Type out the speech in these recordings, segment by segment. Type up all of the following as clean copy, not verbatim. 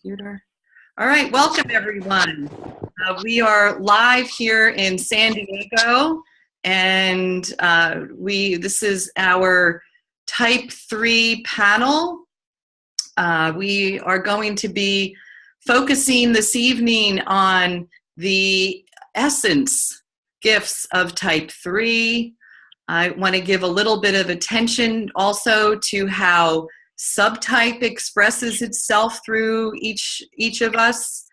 Computer. All right, welcome everyone. We are live here in San Diego, and this is our Type 3 panel. We are going to be focusing this evening on the essence gifts of Type 3. I want to give a little bit of attention also to how subtype expresses itself through each of us,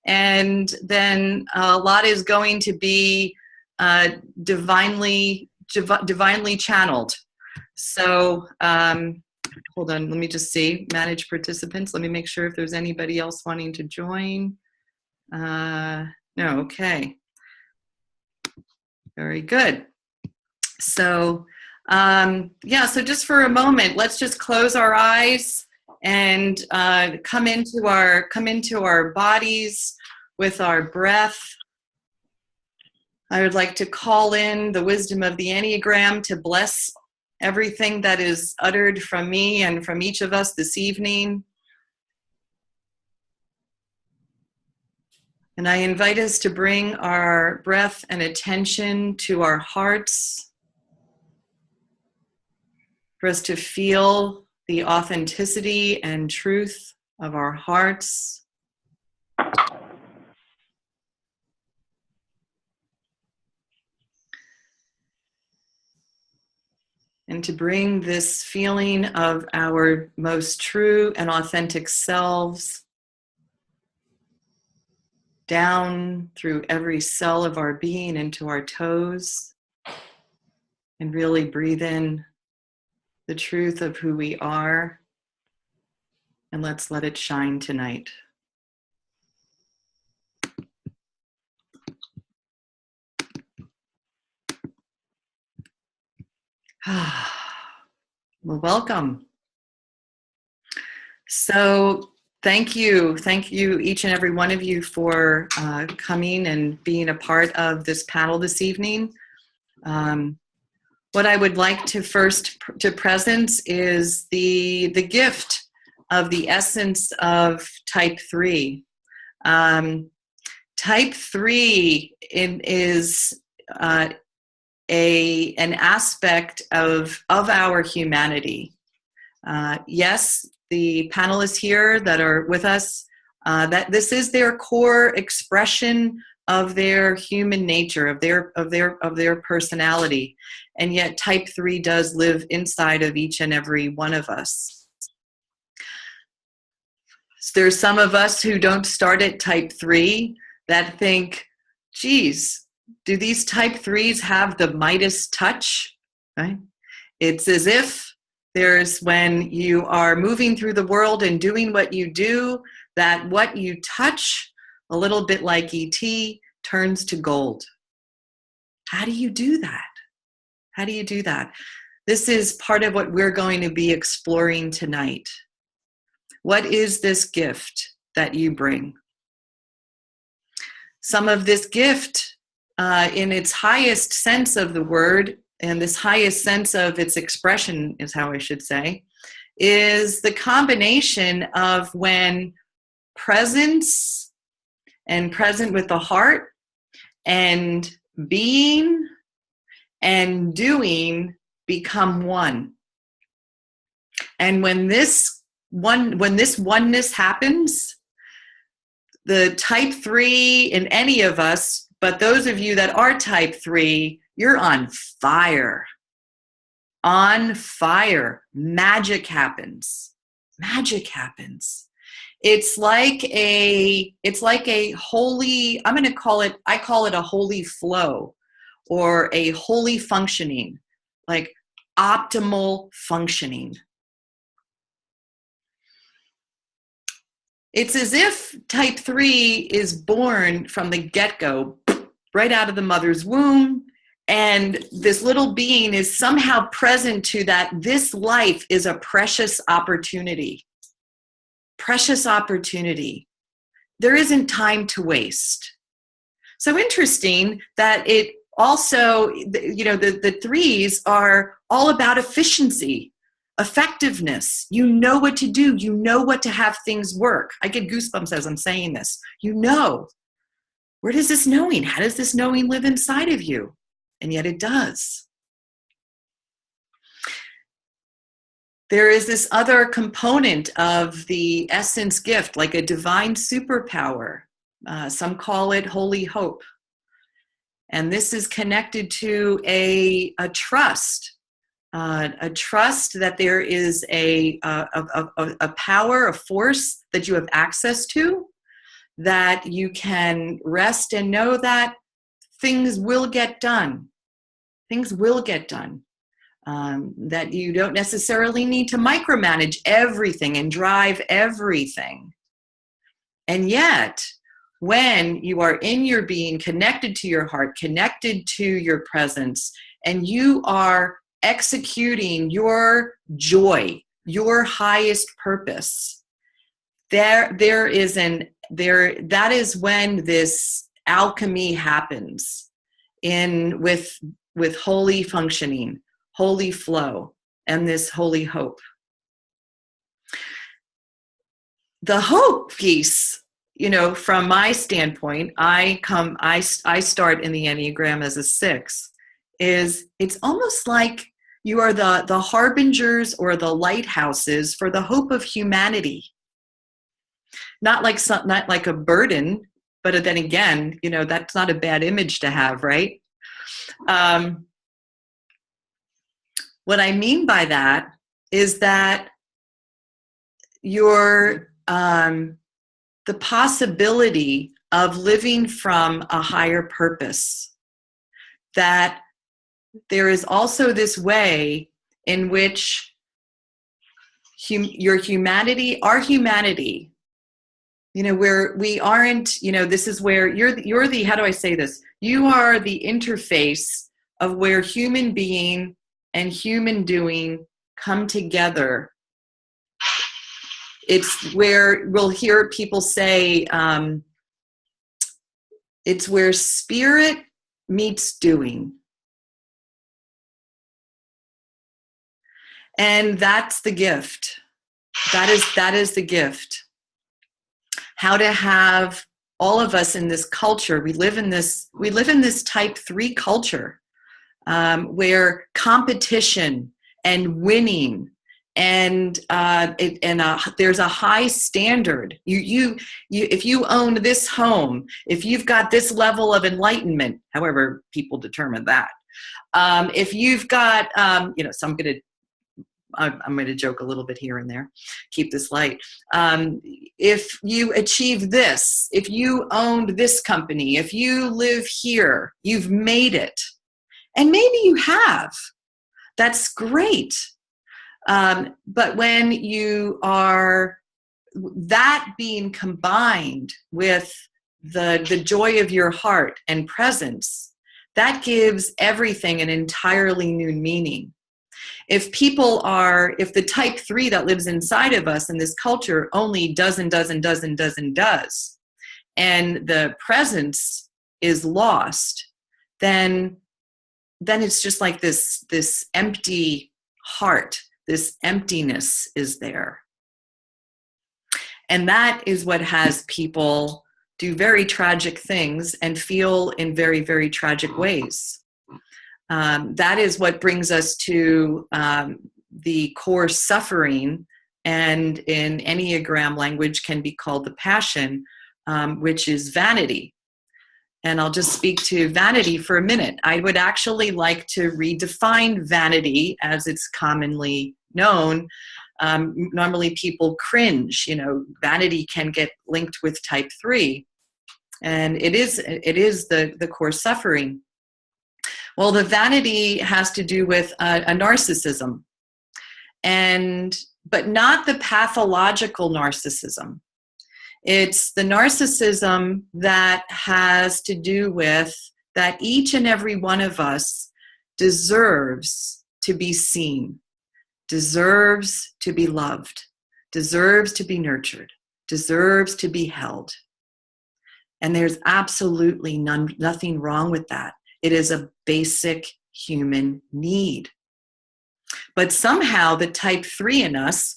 and then a lot is going to be divinely channeled. So hold on, let me just see, manage participants. Let me make sure if there's anybody else wanting to join. No, okay, very good. So so just for a moment, let's just close our eyes and come into our bodies with our breath. I would like to call in the wisdom of the Enneagram to bless everything that is uttered from me and from each of us this evening. And I invite us to bring our breath and attention to our hearts, for us to feel the authenticity and truth of our hearts. And to bring this feeling of our most true and authentic selves down through every cell of our being into our toes, and really breathe in the truth of who we are, and let's let it shine tonight. Well, welcome. So thank you each and every one of you for coming and being a part of this panel this evening. What I would like to first to present is the gift of the essence of Type 3. Type 3 is an aspect of our humanity. Yes, the panelists here that are with us, that this is their core expression of their human nature, of their personality. And yet Type 3 does live inside of each and every one of us. There's some of us who don't start at Type 3 that think, geez, do these Type 3s have the Midas touch? Right? It's as if there's, when you are moving through the world and doing what you do, that what you touch, a little bit like E.T., turns to gold. How do you do that? How do you do that? This is part of what we're going to be exploring tonight. What is this gift that you bring? Some of this gift, in its highest sense of the word, and this highest sense of its expression is how I should say, is the combination of when presence and present with the heart and being and doing become one. And when this oneness happens, the Type 3 in any of us, but those of you that are Type 3, you're on fire. On fire. Magic happens. Magic happens. It's like a holy, I call it a holy flow, or a holy functioning, like optimal functioning. It's as if Type 3 is born from the get-go, right out of the mother's womb, and this little being is somehow present to that this life is a precious opportunity. Precious opportunity. There isn't time to waste. So interesting that it also, the threes are all about efficiency. effectiveness. You know what to do. You know what to have things work. I get goosebumps as I'm saying this. You know. Where does this knowing? How does this knowing live inside of you? And yet it does. There is this other component of the essence gift, like a divine superpower. Some call it holy hope. And this is connected to a trust that there is a power, a force that you have access to, that you can rest and know that things will get done. Things will get done. That you don't necessarily need to micromanage everything and drive everything. And yet, when you are in your being, connected to your heart, connected to your presence, and you are executing your joy, your highest purpose, that is when this alchemy happens with holy functioning, holy flow, and this holy hope. The hope piece, from my standpoint, I start in the Enneagram as a 6, it's almost like you are the harbingers or the lighthouses for the hope of humanity. Not like a burden, but then again, that's not a bad image to have, right? What I mean by that is that you're the possibility of living from a higher purpose. That there is also this way in which our humanity, where we aren't, this is where you're the, how do I say this? You are the interface of where human being and human doing come together. It's where we'll hear people say, it's where spirit meets doing. And that's the gift. That is the gift. How to have all of us in this culture, we live in this type 3 culture, where competition and winning and there's a high standard. You if you own this home, if you've got this level of enlightenment, however people determine that, if you've got so I'm going to joke a little bit here and there, keep this light. If you achieve this, if you owned this company, if you live here, you've made it. And maybe you have. That's great. But when you are that being combined with the joy of your heart and presence, that gives everything an entirely new meaning. If the type 3 that lives inside of us in this culture only does, and the presence is lost, then it's just like this empty heart, this emptiness is there. And that is what has people do very tragic things and feel in very, very tragic ways. That is what brings us to the core suffering, and in Enneagram language can be called the passion, which is vanity. And I'll just speak to vanity for a minute. I would actually like to redefine vanity as it's commonly known. Normally people cringe, vanity can get linked with type 3. And it is the core suffering. Well, the vanity has to do with a narcissism, but not the pathological narcissism. It's the narcissism that has to do with that each and every one of us deserves to be seen, deserves to be loved, deserves to be nurtured, deserves to be held. And there's absolutely nothing wrong with that. It is a basic human need. But somehow the type 3 in us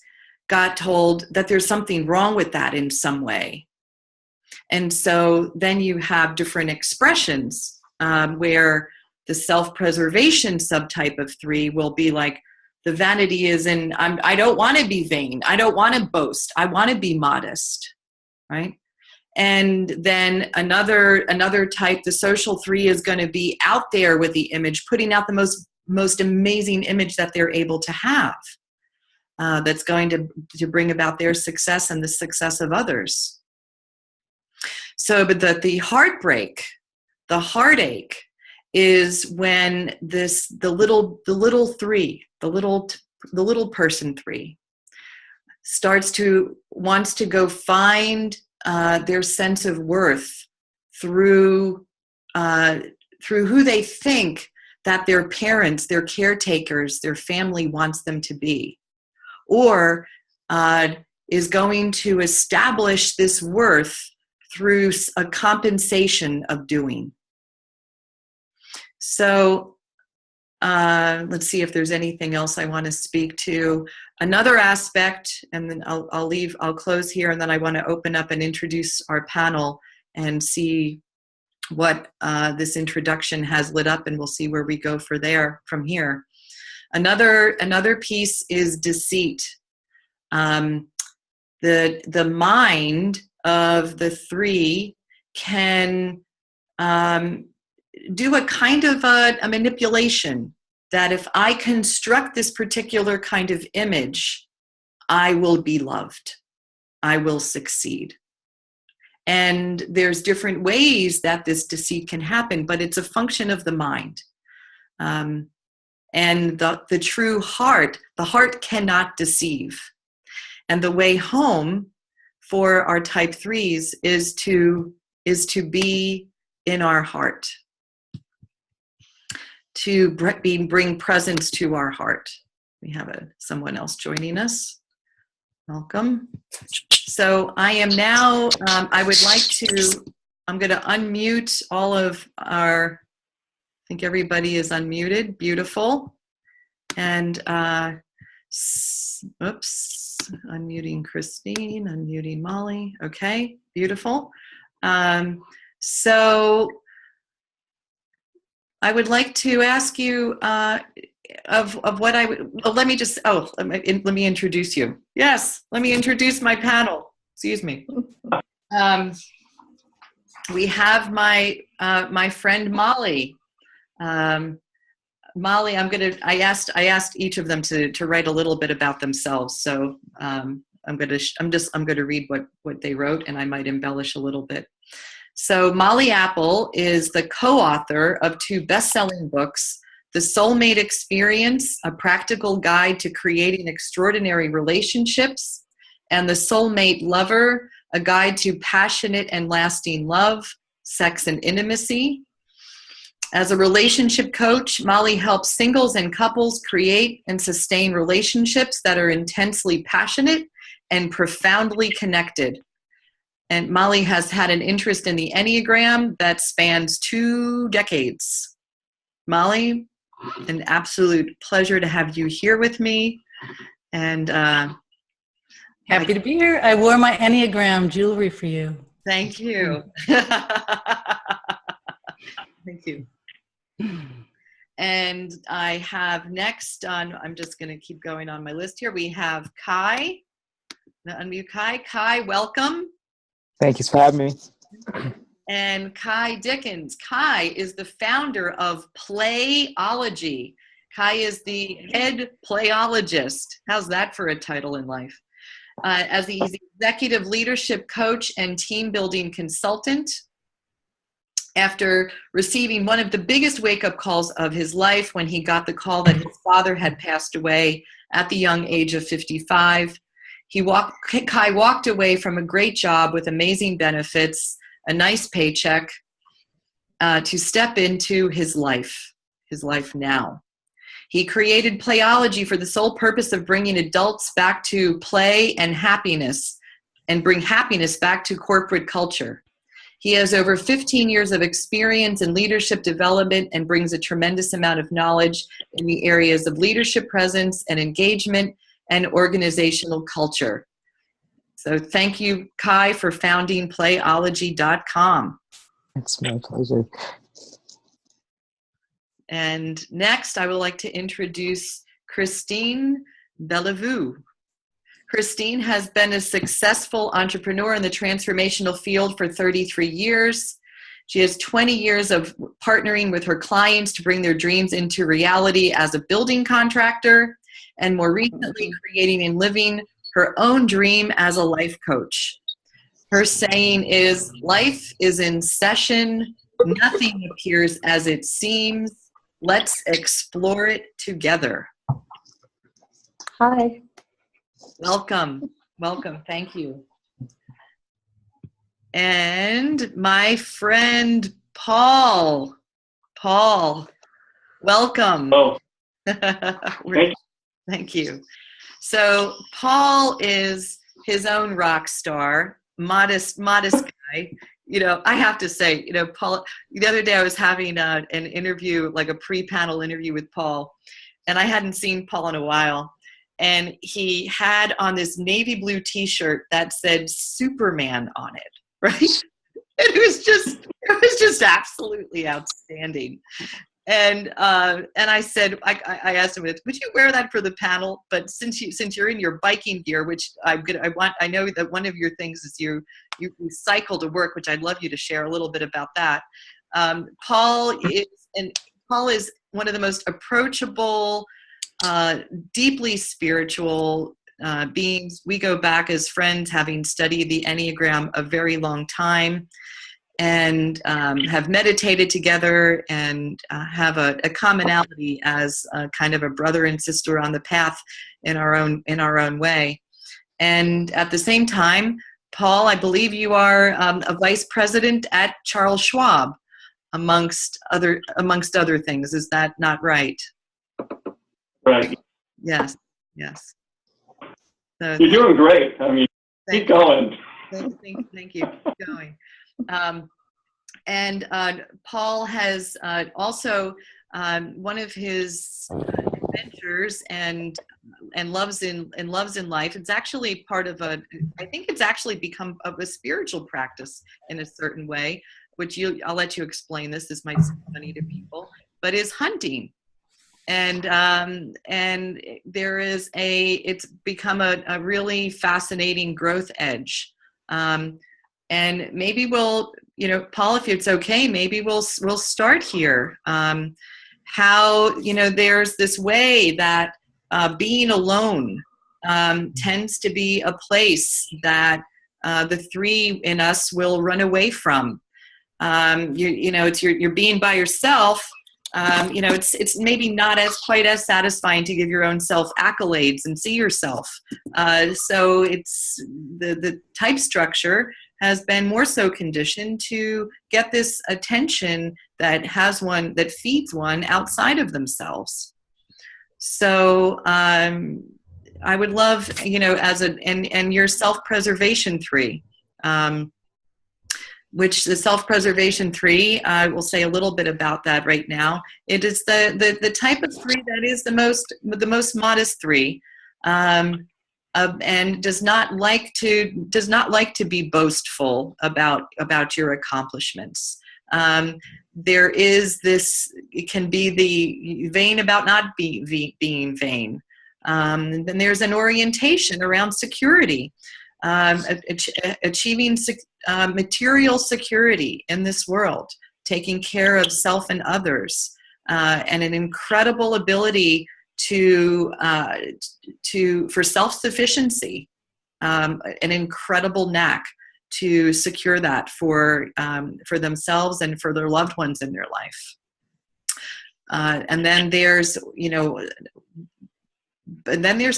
got told that there's something wrong with that in some way. And so then you have different expressions where the self-preservation subtype of 3 will be like, the vanity is in, I don't want to be vain. I don't want to boast. I want to be modest, right? And then another type, the social 3, is going to be out there with the image, putting out the most amazing image that they're able to have. That's going to bring about their success and the success of others. So, but the heartbreak, the heartache, is when the little 3, the little person 3, wants to go find their sense of worth through who they think that their parents, their caretakers, their family wants them to be, or is going to establish this worth through a compensation of doing. So let's see if there's anything else I want to speak to. Another aspect, and then I'll close here, and then I want to open up and introduce our panel and see what this introduction has lit up, and we'll see where we go from here. Another piece is deceit. The mind of the 3 can do a kind of a manipulation that if I construct this particular kind of image, I will be loved. I will succeed. And there's different ways that this deceit can happen, but it's a function of the mind. And the true heart, the heart cannot deceive. And the way home for our type 3s is to be in our heart, to bring presence to our heart. We have someone else joining us. Welcome. So I am now, I'm going to unmute all of I think everybody is unmuted. Beautiful. And, oops, unmuting Christine, unmuting Molly. Okay, beautiful. So I would like to ask you of what I would, well, let me introduce you. Yes, let me introduce my panel. Excuse me. We have my friend Molly. Molly, I asked each of them to write a little bit about themselves. So I'm going to read what they wrote, and I might embellish a little bit. So Molly Apple is the co-author of 2 best-selling books, The Soulmate Experience, A Practical Guide to Creating Extraordinary Relationships, and The Soulmate Lover, A Guide to Passionate and Lasting Love, Sex and Intimacy. As a relationship coach, Molly helps singles and couples create and sustain relationships that are intensely passionate and profoundly connected. And Molly has had an interest in the Enneagram that spans 2 decades. Molly, an absolute pleasure to have you here with me. And happy to be here. I wore my Enneagram jewelry for you. Thank you. Thank you. And I have next I'm just going to keep going on my list here. We have Kai. Unmute Kai. Kai, welcome. Thank you for having me. And Kai Dickens. Kai is the founder of Playology. Kai is the head playologist. How's that for a title in life? He's the executive leadership coach and team building consultant. After receiving one of the biggest wake-up calls of his life when he got the call that his father had passed away at the young age of 55, Kai walked away from a great job with amazing benefits, a nice paycheck, to step into his life now. He created Playology for the sole purpose of bringing adults back to play and happiness, and bring happiness back to corporate culture. He has over 15 years of experience in leadership development and brings a tremendous amount of knowledge in the areas of leadership presence and engagement and organizational culture. So thank you, Kai, for founding Playology.com. It's my pleasure. And next, I would like to introduce Christine Bellevue. Christine has been a successful entrepreneur in the transformational field for 33 years. She has 20 years of partnering with her clients to bring their dreams into reality as a building contractor, and more recently creating and living her own dream as a life coach. Her saying is, life is in session, nothing appears as it seems. Let's explore it together. Hi. Welcome. Welcome. Thank you. And my friend, Paul. Paul, welcome. Oh, Thank you. So Paul is his own rock star, modest guy. You know, I have to say, you know, Paul, the other day I was having an interview, like a pre-panel interview with Paul, and I hadn't seen Paul in a while. And he had on this navy blue t-shirt that said Superman on it, right? And it was just absolutely outstanding. And I said, I asked him, would you wear that for the panel? But since you're in your biking gear, which I know that one of your things is you cycle to work, which I'd love you to share a little bit about that. Paul is one of the most approachable, deeply spiritual beings. We go back as friends, having studied the Enneagram a very long time, and have meditated together, and have a commonality as kind of a brother and sister on the path in our own way. And at the same time, Paul, I believe you are a vice president at Charles Schwab, amongst other things. Is that not right? right. Yes. So, You're doing great. I mean, keep going. Thank you. Keep going. And Paul has also one of his adventures and loves in life. It's actually part of I think it's actually become a spiritual practice in a certain way, which I'll let you explain this. This might sound funny to people, but is hunting. And it's become a really fascinating growth edge. And maybe we'll, Paul, if it's okay, maybe we'll start here. How, there's this way that being alone tends to be a place that the three in us will run away from. You're being by yourself. It's maybe not quite as satisfying to give your own self accolades and see yourself. So it's the type structure has been more so conditioned to get this attention that feeds one outside of themselves. So I would love, and your self-preservation 3. Which the self-preservation 3, I will say a little bit about that right now. It is the type of 3 that is the most modest 3, and does not like to be boastful about your accomplishments. There is this, it can be the vain about not being vain. Then there's an orientation around security. Achieving material security in this world, taking care of self and others, and an incredible ability for self-sufficiency, an incredible knack to secure that for themselves and for their loved ones in their life. And then there's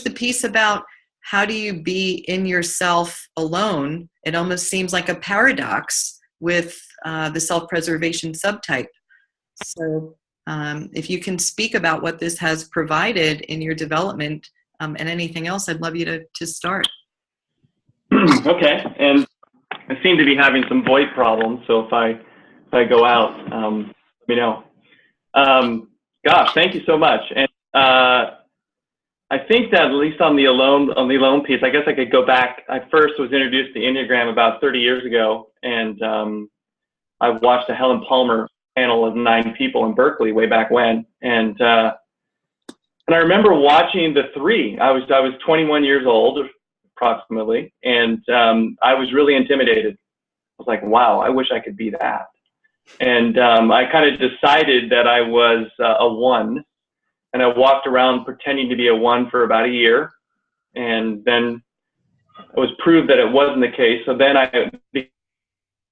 the piece about, how do you be in yourself alone? It almost seems like a paradox with the self-preservation subtype. So if you can speak about what this has provided in your development and anything else, I'd love you to start. Okay. And I seem to be having some VoIP problems, so if I go out, let me know. Gosh, thank you so much. And I think that at least on the alone piece, I guess I could go back. I first was introduced to Enneagram about 30 years ago, and I watched a Helen Palmer panel of 9 people in Berkeley way back when, and I remember watching the 3. I was 21 years old approximately, and I was really intimidated. I was like, wow, I wish I could be that. And I kind of decided that I was a 1, and I walked around pretending to be a 1 for about a year, and then it was proved that it wasn't the case. So then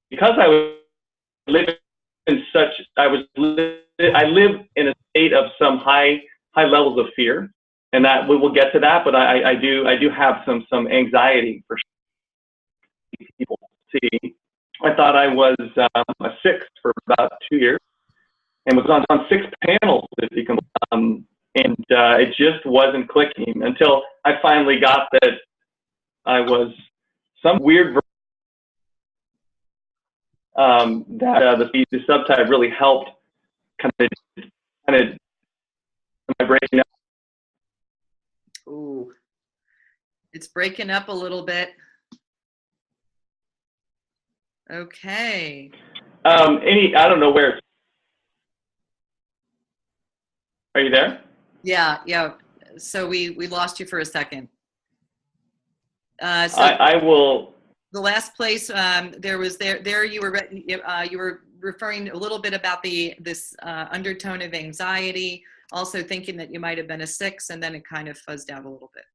because I was living in I live in a state of some high levels of fear, and that we will get to that. But I do have some anxiety for sure. People see. I thought I was a 6 for about 2 years, and was on 6 panels with you, and it just wasn't clicking until I finally got that I was some weird that the subtype really helped kind of my breaking up. Ooh, it's breaking up a little bit. Okay. I don't know where. Are you there? Yeah. So we lost you for a second. So I will. The last place there you were referring a little bit about this undertone of anxiety, also thinking that you might have been a 6, and then it kind of fuzzed out a little bit.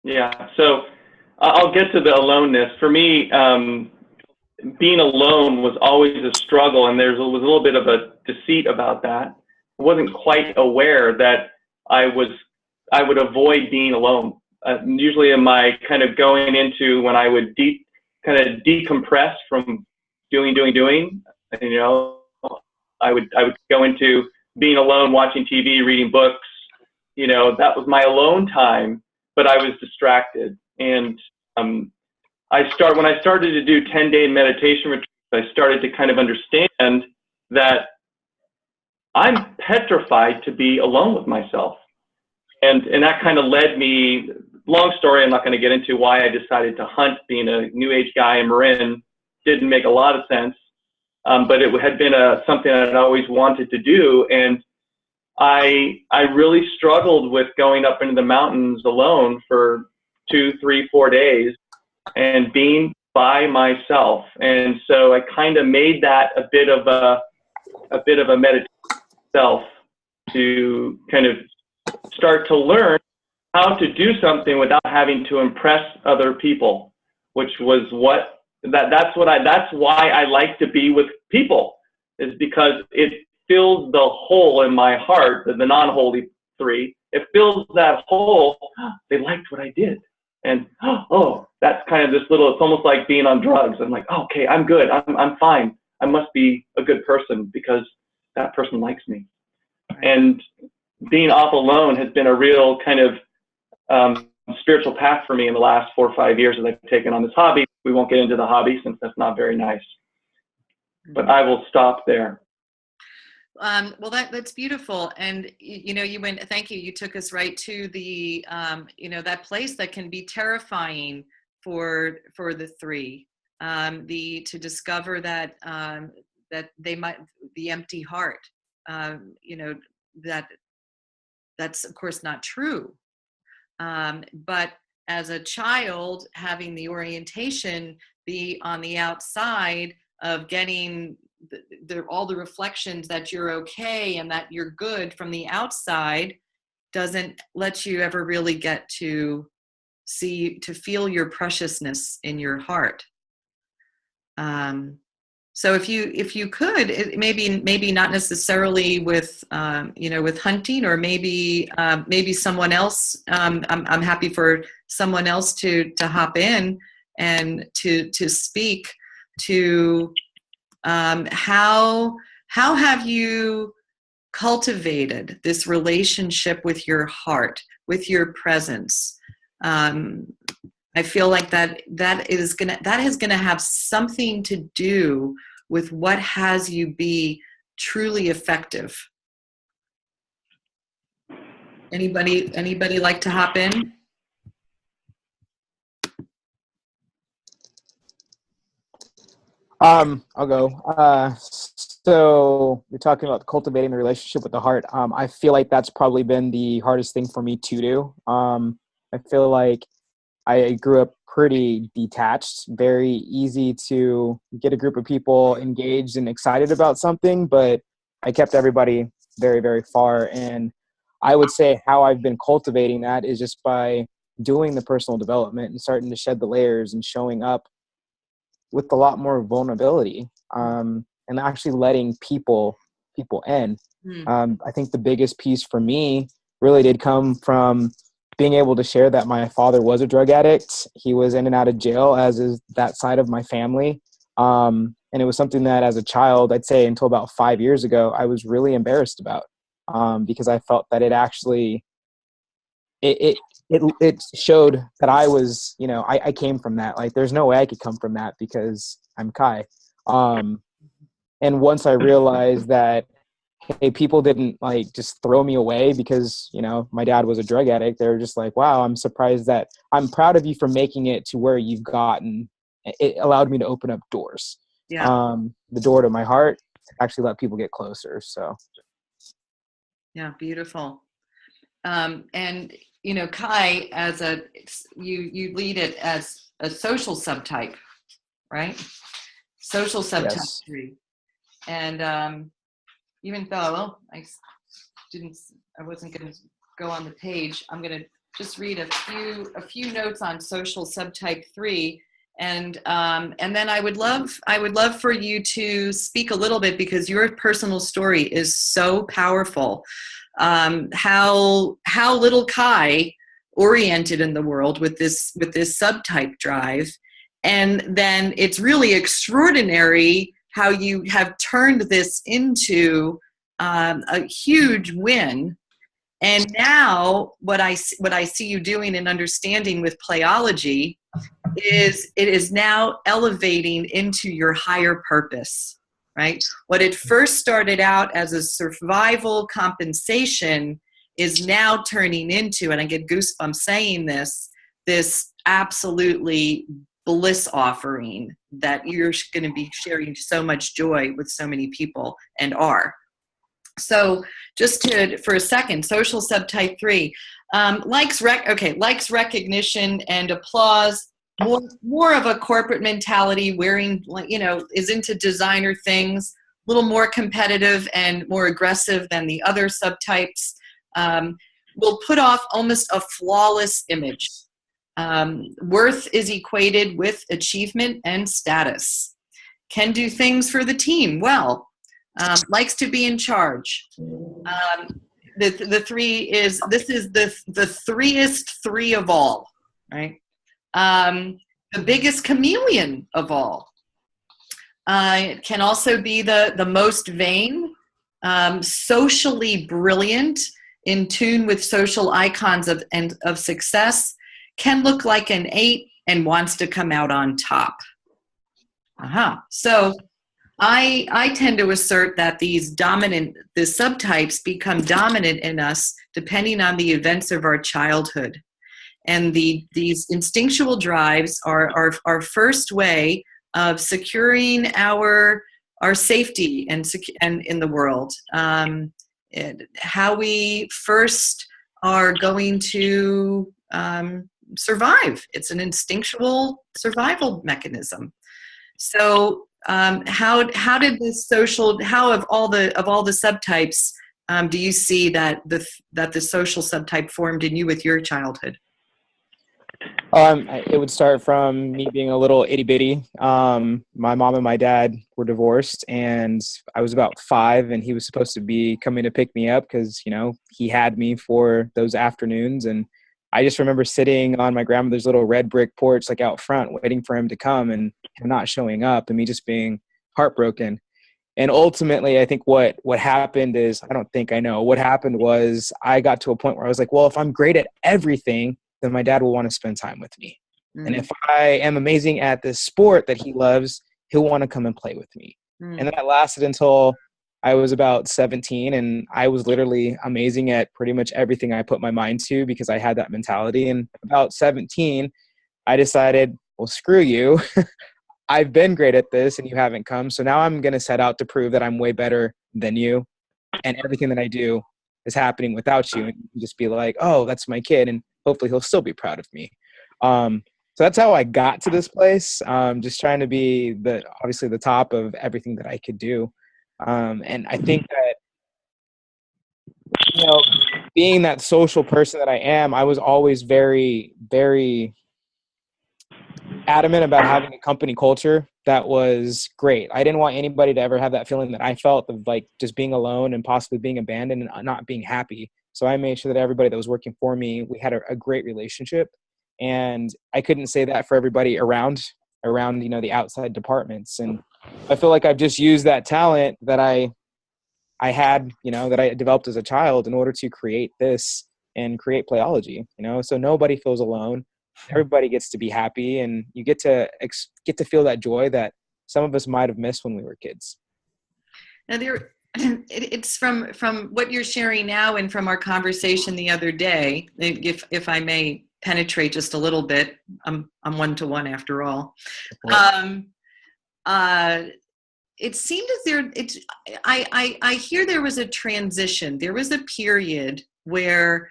Yeah. So I'll get to the aloneness. For me, being alone was always a struggle, and there was a little bit of a deceit about that. I wasn't quite aware that I would avoid being alone. Usually in my kind of going into when I would kind of decompress from doing, you know, I would go into being alone, watching TV, reading books, you know, that was my alone time, but I was distracted. And when I started to do 10-day meditation retreats, I started to kind of understand that I'm petrified to be alone with myself. And that kind of led me, long story, I'm not going to get into why I decided to hunt. Being a New Age guy in Marin didn't make a lot of sense, but it had been something I'd always wanted to do. And I really struggled with going up into the mountains alone for 2, 3, 4 days and being by myself. And so I kind of made that a bit of a meditation self to kind of start to learn how to do something without having to impress other people, which was that's why I like to be with people, is because it fills the hole in my heart, the non-holy 3. It fills that hole. They liked what I did. And, oh, that's kind of this little, it's almost like being on drugs. I'm like, oh, okay, I'm good. I'm fine. I must be a good person because that person likes me. And being off alone has been a real kind of spiritual path for me in the last 4 or 5 years as I've taken on this hobby. We won't get into the hobby since that's not very nice, but I will stop there. Well, that's beautiful. And, you know, thank you. You took us right to the, you know, that place that can be terrifying for the 3, to discover that, that they might, the empty heart, you know, that's of course not true. But as a child, having the orientation be on the outside of getting all the reflections that you're okay and that you're good from the outside doesn't let you ever really get to feel your preciousness in your heart. So if you could, maybe not necessarily with you know, with hunting, or maybe someone else. I'm happy for someone else to hop in and to speak to how have you cultivated this relationship with your heart, with your presence? I feel like that is gonna have something to do with what has you be truly effective. Anybody like to hop in? I'll go. So you're talking about cultivating the relationship with the heart. I feel like that's probably been the hardest thing for me to do. I feel like I grew up pretty detached, very easy to get a group of people engaged and excited about something, but I kept everybody very, very far. And I would say how I've been cultivating that is just by doing the personal development and starting to shed the layers and showing up with a lot more vulnerability, and actually letting people in. I think the biggest piece for me really did come from being able to share that my father was a drug addict. He was in and out of jail, as is that side of my family. And it was something that as a child, I'd say until about 5 years ago, I was really embarrassed about, because I felt that it actually, it showed that I was, I came from that. Like, there's no way I could come from that because I'm Kai. And once I realized that, hey, people didn't like just throw me away because, my dad was a drug addict. They were just like, wow, I'm proud of you for making it to where you've gotten. It allowed me to open up doors. Yeah. The door to my heart to actually let people get closer. So. Yeah, beautiful. And Kai, you lead it as a social subtype, right? Social subtype Yes. 3. And even though I wasn't going to go on the page, I'm going to just read a few notes on social subtype 3. And then I would love for you to speak a little bit, because your personal story is so powerful. How little Kai oriented in the world with this subtype drive, and then it's really extraordinary how you have turned this into a huge win. And now what I see you doing and understanding with playology is it is now elevating into your higher purpose, right? What it first started out as a survival compensation is now turning into, and I get goosebumps saying this absolutely bliss offering that you're going to be sharing so much joy with so many people and are. So just for a second, social subtype 3, likes recognition and applause, more of a corporate mentality, wearing, is into designer things, a little more competitive and more aggressive than the other subtypes, will put off almost a flawless image. Worth is equated with achievement and status. Can do things for the team well. Likes to be in charge. The 3 is, this is the threeest 3 of all, right? The biggest chameleon of all. It can also be the most vain, socially brilliant, in tune with social icons of success, can look like an 8 and wants to come out on top. So I tend to assert that the subtypes become dominant in us depending on the events of our childhood. And these instinctual drives are our first way of securing our safety and in the world. How we first are going to survive. It's an instinctual survival mechanism. So how did this how of all the subtypes do you see that the social subtype formed in you with your childhood? It would start from me being a little itty bitty. My mom and my dad were divorced, and I was about 5, and he was supposed to be coming to pick me up because, he had me for those afternoons. And I just remember sitting on my grandmother's little red brick porch, like out front, waiting for him to come and him not showing up, and me just being heartbroken. And ultimately, I think what happened is, what happened was I got to a point where I was like, well, if I'm great at everything, then my dad will want to spend time with me. And if I am amazing at this sport that he loves, he'll want to come and play with me. And that lasted until I was about 17, and I was literally amazing at pretty much everything I put my mind to because I had that mentality. And about 17, I decided, well, screw you. I've been great at this and you haven't come. So now I'm going to set out to prove that I'm way better than you. And everything that I do is happening without you. And you can just be like, oh, that's my kid. And hopefully he'll still be proud of me. So that's how I got to this place. Just trying to be obviously the top of everything that I could do. And I think that, being that social person that I am, I was always very, very adamant about having a company culture that was great. I didn't want anybody to ever have that feeling that I felt of like just being alone and possibly being abandoned and not being happy. So I made sure that everybody that was working for me, we had a great relationship. And I couldn't say that for everybody around, the outside departments. And I feel like I've just used that talent that I had, that I developed as a child in order to create this and create Playology, so nobody feels alone. Everybody gets to be happy, and you get to feel that joy that some of us might have missed when we were kids. Now it's from what you're sharing now and from our conversation the other day, if I may penetrate just a little bit. I'm one-to-one after all. It seemed as I hear there was a transition. There was a period where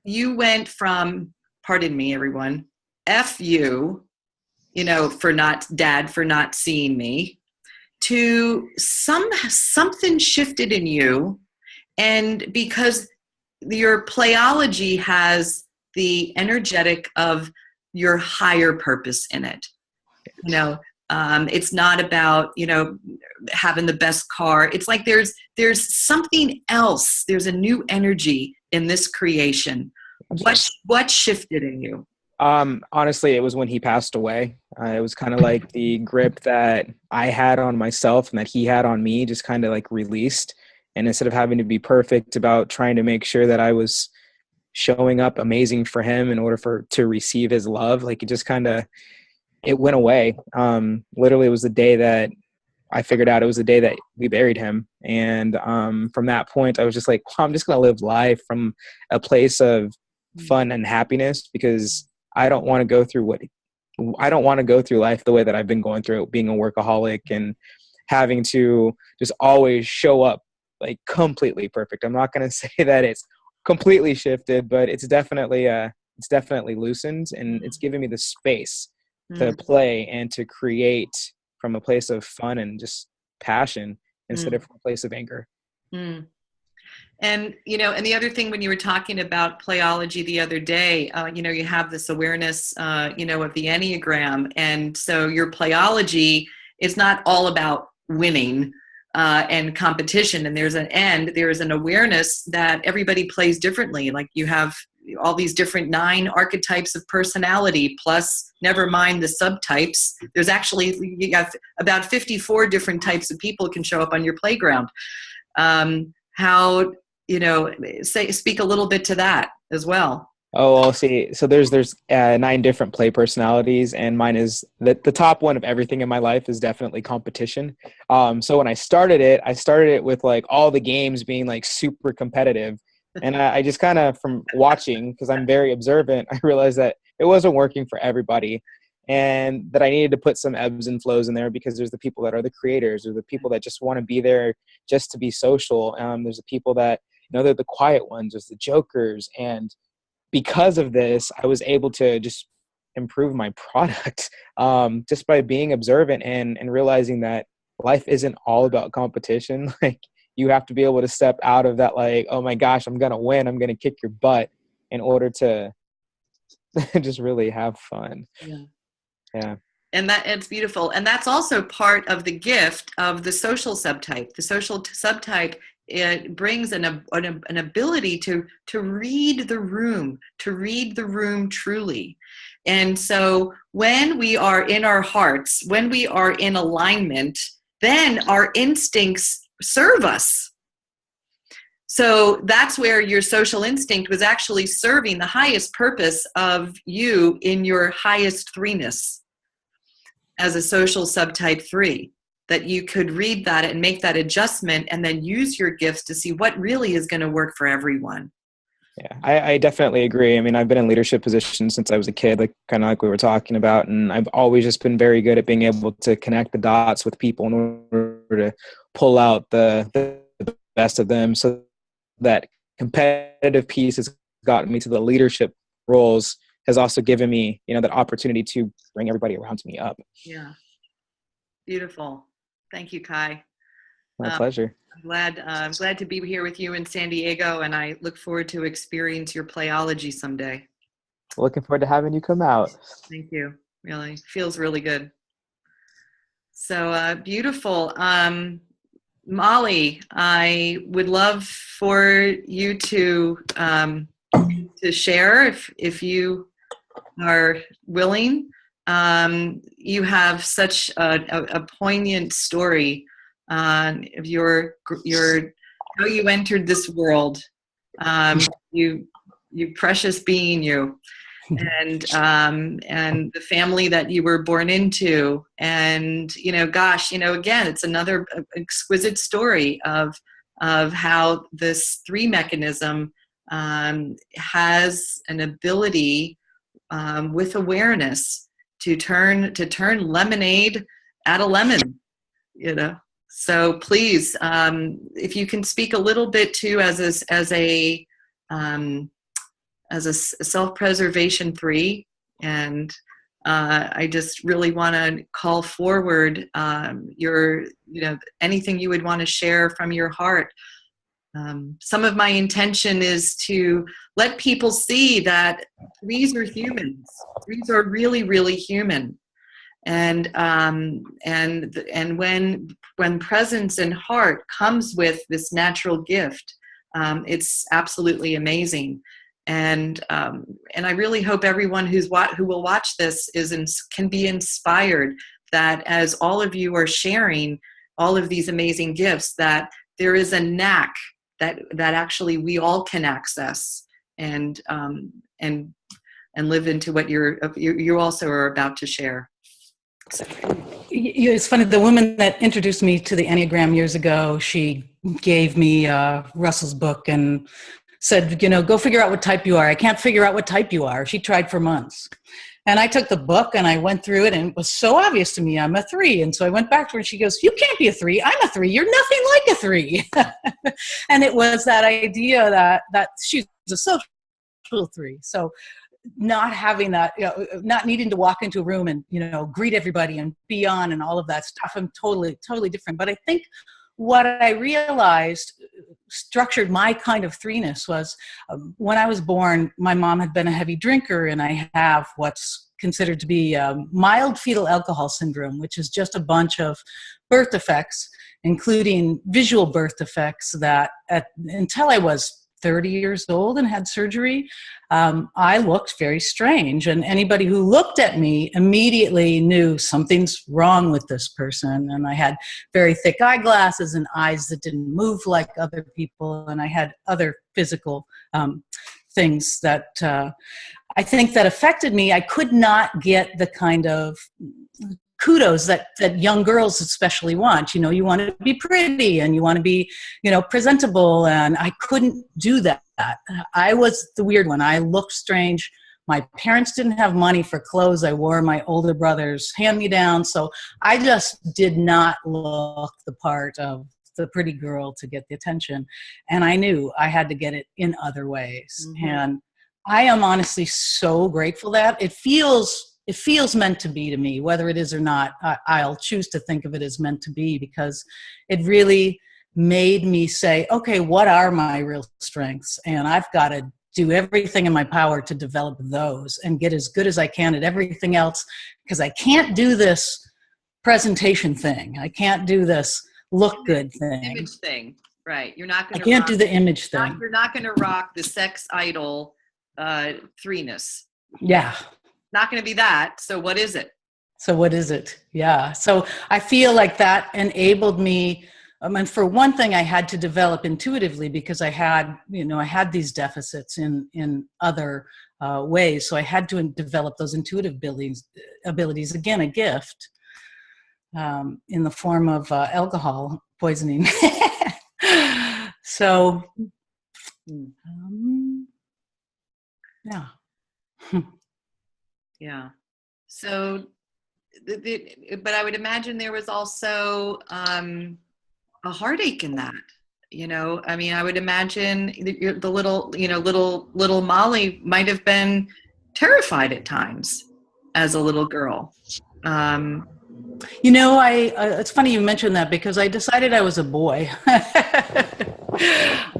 you went from, pardon me, everyone, F you, for not seeing me, to something shifted in you. And because your Playology has the energetic of your higher purpose in it, it's not about, having the best car. It's like there's something else. There's a new energy in this creation. What shifted in you? Honestly, it was when he passed away. It was kind of like the grip that I had on myself and that he had on me just kind of like released. And instead of having to be perfect about trying to make sure that I was showing up amazing for him in order to receive his love, like it went away. Literally, it was the day that I figured out it was the day that we buried him. And from that point, I was just like, well, I'm just going to live life from a place of fun and happiness, because I don't want to go through life the way that I've been going through it, being a workaholic and having to just always show up like completely perfect. I'm not going to say that it's completely shifted, but it's definitely loosened, and it's given me the space to play and to create from a place of fun and just passion instead of from a place of anger. And, and the other thing, when you were talking about Playology the other day, you have this awareness, of the Enneagram. And so your Playology is not all about winning and competition. And there's an awareness that everybody plays differently. Like you have all these different 9 archetypes of personality, plus never mind the subtypes. There's actually, you have about 54 different types of people can show up on your playground. Speak a little bit to that as well. Oh, well, see, so there's 9 different play personalities, and mine is the top one of everything in my life is definitely competition. So when I started it with like all the games being like super competitive. And I just kind of, from watching, because I'm very observant, I realized that it wasn't working for everybody, and that I needed to put some ebbs and flows in there, because there's the people that are the creators, there's the people that just want to be there just to be social. There's the people that, they're the quiet ones, there's the jokers. And because of this, I was able to just improve my product just by being observant and realizing that life isn't all about competition. Like, you have to be able to step out of that, like, oh my gosh, I'm going to win, I'm going to kick your butt, in order to just really have fun. Yeah. And it's beautiful. And that's also part of the gift of the social subtype. The social subtype, it brings an ability to read the room truly. And so when we are in our hearts, when we are in alignment, then our instincts serve us. So that's where your social instinct was actually serving the highest purpose of you in your highest threeness as a social subtype 3, that you could read that and make that adjustment and then use your gifts to see what really is going to work for everyone. Yeah, I definitely agree. I mean, I've been in leadership positions since I was a kid, like kind of like we were talking about, and I've always just been very good at being able to connect the dots with people in order to pull out the best of them. So that competitive piece has gotten me to the leadership roles, has also given me, that opportunity to bring everybody around me up. Yeah. Beautiful. Thank you, Kai. My pleasure. I'm glad to be here with you in San Diego, and I look forward to experience your playology someday. Looking forward to having you come out. Thank you. Really feels really good. So beautiful. Molly, I would love for you to share if you are willing. You have such a poignant story of your how you entered this world. You precious being, you. And the family that you were born into, and again, it's another exquisite story of how this 3 mechanism has an ability with awareness to turn lemonade at a lemon. So please, if you can speak a little bit too as a self-preservation 3, and I just really want to call forward your, anything you would want to share from your heart. Some of my intention is to let people see that 3s are humans. 3s are really, really human, and when presence and heart comes with this natural gift, it's absolutely amazing. And I really hope everyone who will watch this can be inspired that as all of you are sharing all of these amazing gifts, that there is a knack that actually we all can access and live into what you also are about to share. So. It's funny, the woman that introduced me to the Enneagram years ago, she gave me Russell's book and said, go figure out what type you are. I can't figure out what type you are. She tried for months. And I took the book and I went through it, and it was so obvious to me I'm a 3. And so I went back to her and she goes, you can't be a 3. I'm a 3. You're nothing like a 3. And it was that idea that she's a social 3. So not having that, not needing to walk into a room and, greet everybody and be on and all of that stuff. I'm totally different. But I think what I realized structured my kind of 3ness was when I was born, my mom had been a heavy drinker, and I have what's considered to be mild fetal alcohol syndrome, which is just a bunch of birth defects, including visual birth defects that until I was 30 years old and had surgery, I looked very strange. And anybody who looked at me immediately knew something's wrong with this person. And I had very thick eyeglasses and eyes that didn't move like other people. And I had other physical things that I think that affected me. I could not get the kind of kudos that young girls especially want. You want to be pretty and you want to be, presentable. And I couldn't do that. I was the weird one. I looked strange. My parents didn't have money for clothes. I wore my older brother's hand-me-down. So I just did not look the part of the pretty girl to get the attention. And I knew I had to get it in other ways. Mm-hmm. And I am honestly so grateful that it feels meant to be to me, whether it is or not. I'll choose to think of it as meant to be, because it really made me say, okay, what are my real strengths? And I've got to do everything in my power to develop those and get as good as I can at everything else, because I can't do this presentation thing. I can't do this look good thing. Image thing, right? You're not going to. I can't do the image thing. You're not going to rock the sex idol 3ness. Yeah. Not going to be that. So what is it? Yeah. So I feel like that enabled me And for one thing, I had to develop intuitively because I had these deficits in other ways. So I had to develop those intuitive abilities. Again, a gift in the form of alcohol poisoning. So, yeah. Yeah. So, but I would imagine there was also a heartache in that. I mean, I would imagine the little Molly might have been terrified at times as a little girl. It's funny you mentioned that because I decided I was a boy.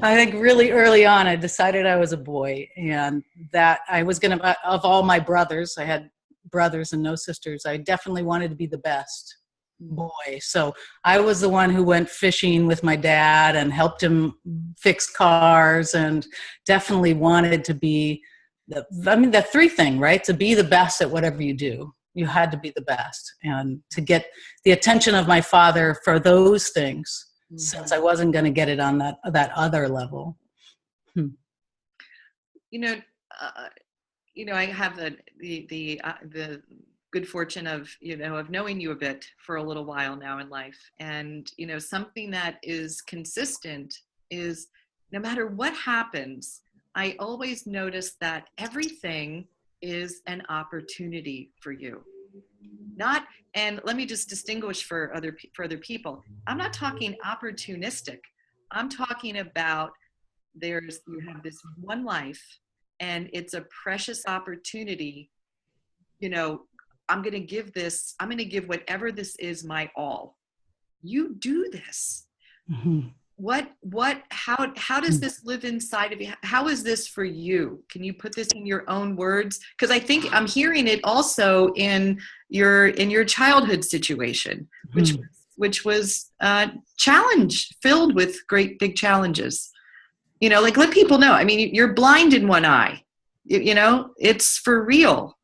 I think really early on, I decided I was a boy, and that I was going to, of all my brothers, I had brothers and no sisters, I definitely wanted to be the best boy. So I was the one who went fishing with my dad and helped him fix cars, and definitely wanted to be the three thing, right? To be the best at whatever you do. You had to be the best, and to get the attention of my father for those things, since I wasn't going to get it on that other level. I have the good fortune of knowing you a bit for a little while now in life, and something that is consistent is no matter what happens, I always notice that everything is an opportunity for you. And let me just distinguish for other people. I'm not talking opportunistic. I'm talking about you have this one life, and it's a precious opportunity. I'm going to give whatever this is my all. You do this. Mm-hmm. How does this live inside of you? How is this for you? Can you put this in your own words? Because I think I'm hearing it also in your childhood situation, which was challenge filled with great big challenges. Like, let people know. I mean, you're blind in one eye. It's for real.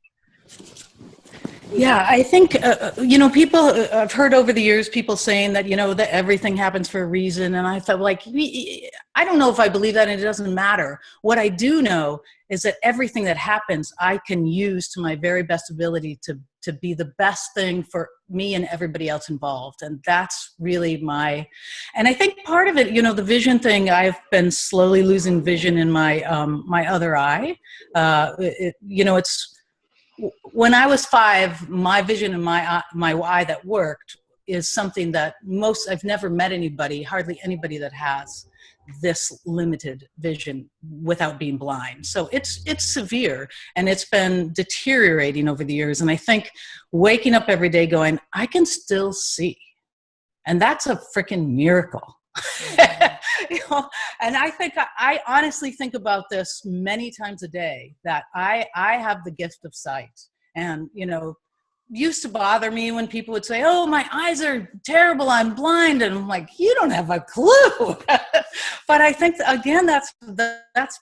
Yeah, I think, people, I've heard over the years people saying that, that everything happens for a reason. And I felt like, I don't know if I believe that, and it doesn't matter. What I do know is that everything that happens, I can use to my very best ability to be the best thing for me and everybody else involved. And that's really and I think part of it, the vision thing, I've been slowly losing vision in my, my other eye. It's, when I was 5, my vision in my eye that worked is something that I've never met hardly anybody that has this limited vision without being blind. So it's severe, and it's been deteriorating over the years. And I think waking up every day going, I can still see. And that's a freaking miracle. And I honestly think about this many times a day, that I have the gift of sight. And, used to bother me when people would say, oh, my eyes are terrible, I'm blind. And I'm like, you don't have a clue. But I think, again, that's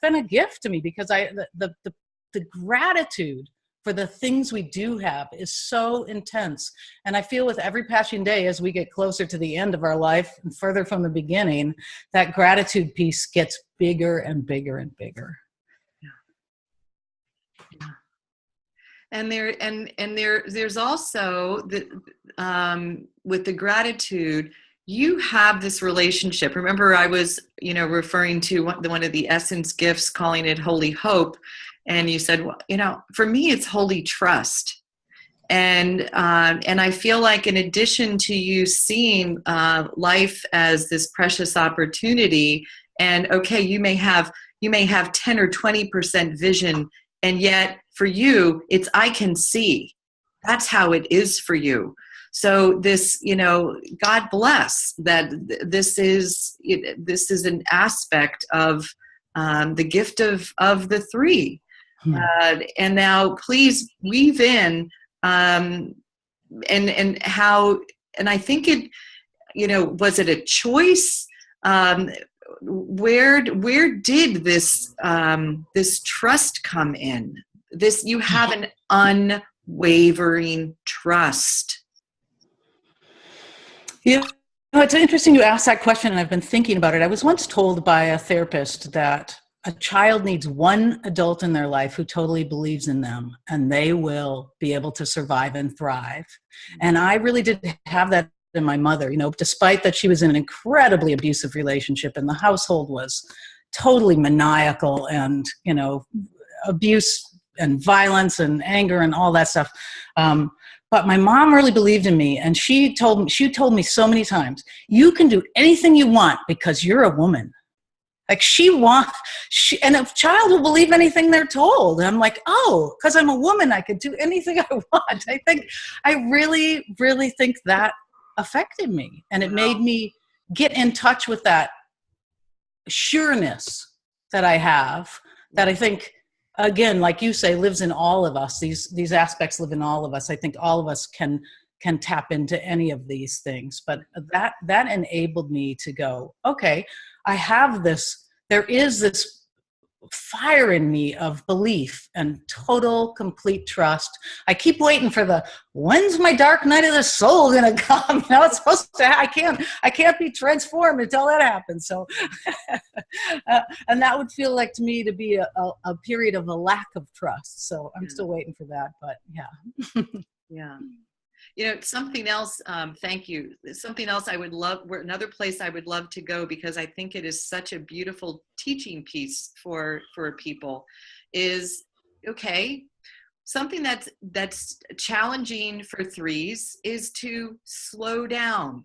been a gift to me, because the gratitude for the things we do have is so intense. And I feel with every passing day, as we get closer to the end of our life and further from the beginning, that gratitude piece gets bigger and bigger and bigger. Yeah. And there's also with the gratitude, you have this relationship. Remember, I was referring to one of the essence gifts, calling it holy hope. And you said, well, for me, it's holy trust. And I feel like, in addition to you seeing life as this precious opportunity, and okay, you may have 10 or 20% vision, and yet for you, it's I can see. That's how it is for you. So this, God bless that. This is an aspect of the gift of the three. And now please weave in and how, and I think it, was it a choice? Where did this trust come in? You have an unwavering trust. Yeah. it's interesting you asked that question, and I've been thinking about it. I was once told by a therapist that a child needs one adult in their life who totally believes in them, and they will be able to survive and thrive. And I really did have that in my mother, despite that she was in an incredibly abusive relationship and the household was totally maniacal and, abuse and violence and anger and all that stuff. But my mom really believed in me, and she told me so many times, you can do anything you want because you're a woman. Like and a child will believe anything they're told. And I'm like, oh, because I'm a woman, I could do anything I want. I really, really think that affected me. And it made me get in touch with that sureness that I have, that I think, again, like you say, lives in all of us. These aspects live in all of us. I think all of us can tap into any of these things. But that enabled me to go, okay, I have this, there is this fire in me of belief and total, complete trust. I keep waiting for when's my dark night of the soul going to come? It's supposed to, I can't be transformed until that happens. So, and that would feel like to me to be a period of a lack of trust. So I'm still waiting for that, but yeah. Yeah. Something else, thank you. Something else I would love, another place I would love to go, because I think it is such a beautiful teaching piece for people, is, okay, something that's challenging for threes is to slow down,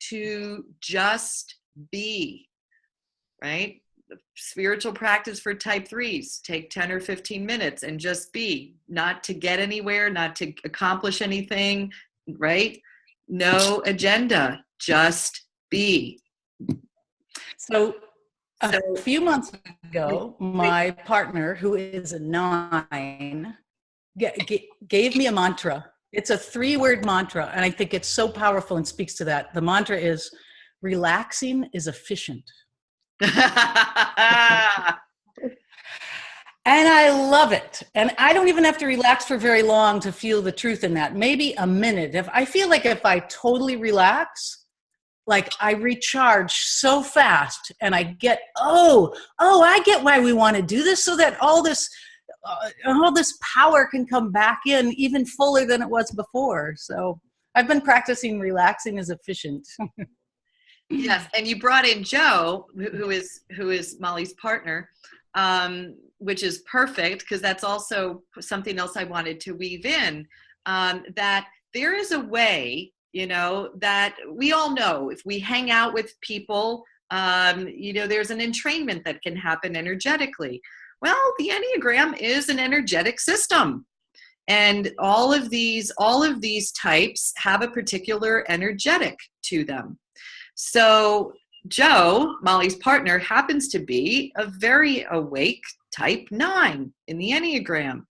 to just be, right? Spiritual practice for type threes, take 10 or 15 minutes and just be, not to get anywhere, not to accomplish anything, right? No agenda, just be. So a few months ago, my partner, who is a 9, gave me a mantra. It's a 3-word mantra, and I think it's so powerful and speaks to that. The mantra is, relaxing is efficient. And I love it. And I don't even have to relax for very long to feel the truth in that. Maybe a minute. I feel like if I totally relax, like I recharge so fast, and I get, I get why we want to do this, so that all this power can come back in even fuller than it was before. So I've been practicing relaxing is efficient. Yes, and you brought in Joe, who is Molly's partner, which is perfect, because that's also something else I wanted to weave in, that there is a way, that we all know if we hang out with people, there's an entrainment that can happen energetically. Well, the Enneagram is an energetic system. And all of these types have a particular energetic to them. So Joe, Molly's partner, happens to be a very awake type 9 in the Enneagram.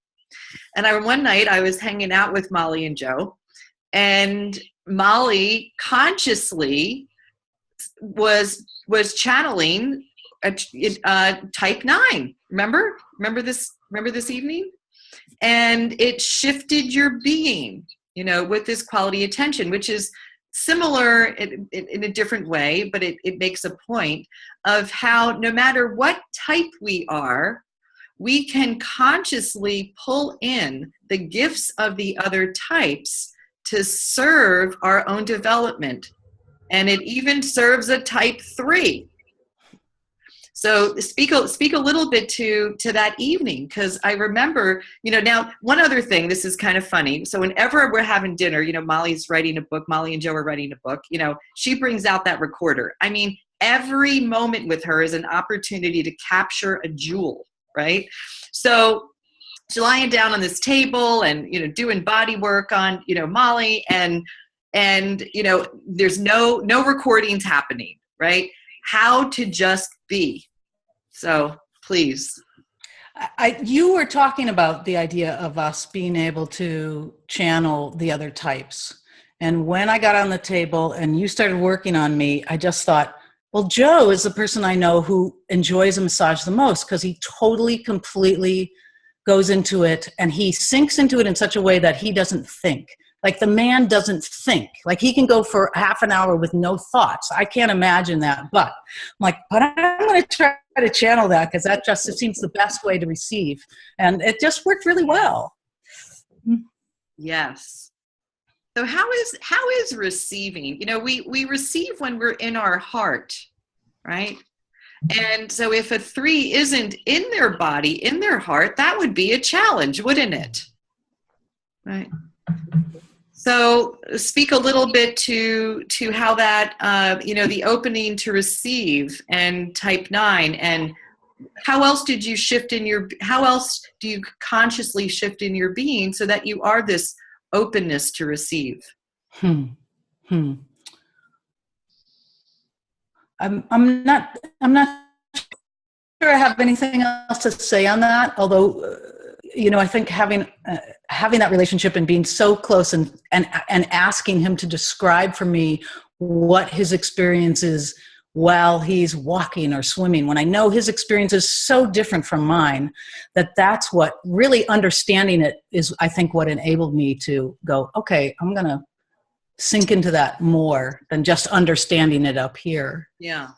And one night I was hanging out with Molly and Joe, and Molly consciously was channeling a type 9. Remember this evening? And it shifted your being, with this quality attention, which is similar in a different way, but it makes a point of how no matter what type we are, we can consciously pull in the gifts of the other types to serve our own development. And it even serves a type 3. So speak a little bit to that evening, because I remember, now one other thing, this is kind of funny. So whenever we're having dinner, Molly's writing a book, Molly and Joe are writing a book, she brings out that recorder. I mean, every moment with her is an opportunity to capture a jewel, right? So she's lying down on this table and, doing body work on, Molly, and there's no recordings happening, right? How to just be. So please. You were talking about the idea of us being able to channel the other types. And when I got on the table and you started working on me, I just thought, well, Joe is the person I know who enjoys a massage the most, because he totally, completely goes into it, and he sinks into it in such a way that he doesn't think. Like the man doesn't think. Like he can go for half an hour with no thoughts. I can't imagine that. But I'm like, but I'm going to try to channel that because that just, it seems the best way to receive. And it just worked really well. Yes. So how is receiving? You know, we receive when we're in our heart, right? And so if a 3 isn't in their body, in their heart, that would be a challenge, wouldn't it? Right. So speak a little bit to how that, you know, the opening to receive and type 9, and how else did you shift how else do you consciously shift in your being so that you are this openness to receive? I'm not sure I have anything else to say on that, although you know, I think having that relationship and being so close and asking him to describe for me what his experience is while he's walking or swimming, when I know his experience is so different from mine, that's what really understanding it is, I think, what enabled me to go, okay, I'm going to sink into that more than just understanding it up here. Yeah.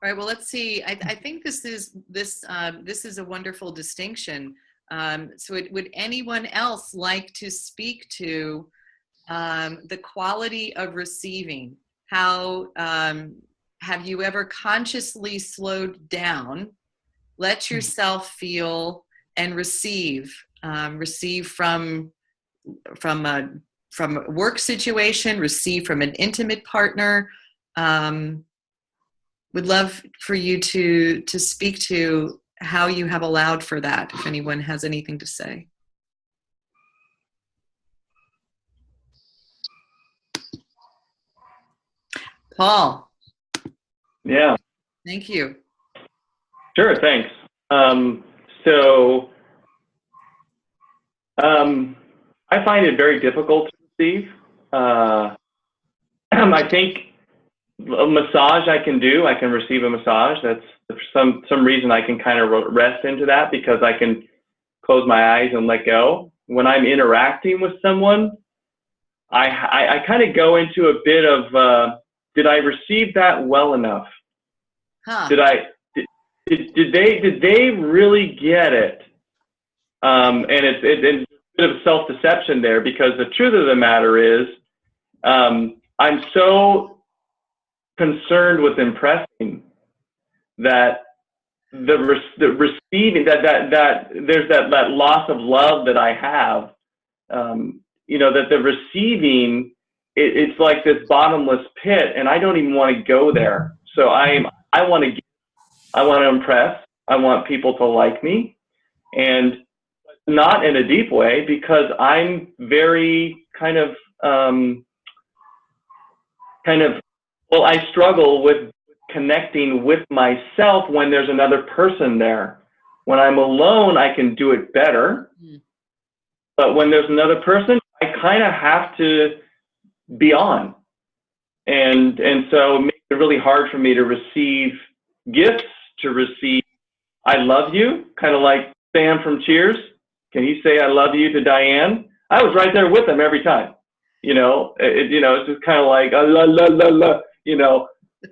All right. Well, let's see. I think this is a wonderful distinction. So would anyone else like to speak to the quality of receiving? How have you ever consciously slowed down, let yourself feel, and receive? Receive from a work situation, receive from an intimate partner. Would love for you to speak to how you have allowed for that, if anyone has anything to say. Paul. Yeah. Thank you. Sure, thanks. I find it very difficult to receive. I think a massage I can do. I can receive a massage. That's for some reason I can kind of rest into that because I can close my eyes and let go. When I'm interacting with someone, I kind of go into a bit of did I receive that well enough? Huh. Did they really get it? And it's a bit of self-deception there because the truth of the matter is I'm so concerned with impressing that the receiving that there's that loss of love that I have, you know, that the receiving it's like this bottomless pit, and I don't even want to go there. So I want to impress. I want people to like me, and not in a deep way because I'm very kind of well, I struggle with connecting with myself when there's another person there. When I'm alone, I can do it better. But when there's another person, I kind of have to be on. And so it makes it really hard for me to receive gifts, to receive I love you, kind of like Sam from Cheers. Can you say I love you to Diane? I was right there with them every time. You know, it's just kind of like, la, la, la, la, you know,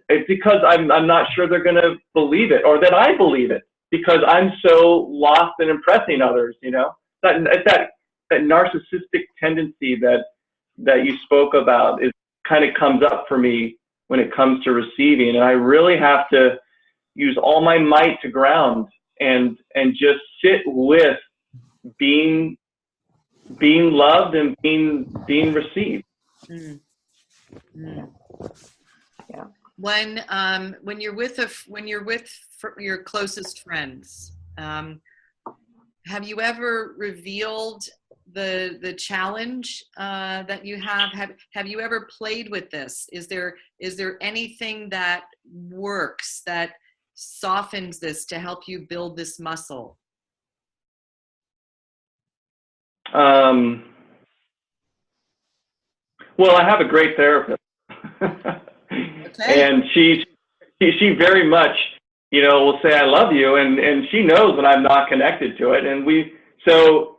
it's because I'm not sure they're going to believe it or that I believe it because I'm so lost in impressing others, you know, that narcissistic tendency that you spoke about is kind of comes up for me when it comes to receiving. And I really have to use all my might to ground and just sit with being loved and being received. Yeah. When you're with your closest friends, have you ever revealed the challenge that you have? Have you ever played with this? Is there anything that works that softens this to help you build this muscle? Well, I have a great therapist. Okay. And she very much, you know, will say I love you, and she knows when I'm not connected to it, and she'll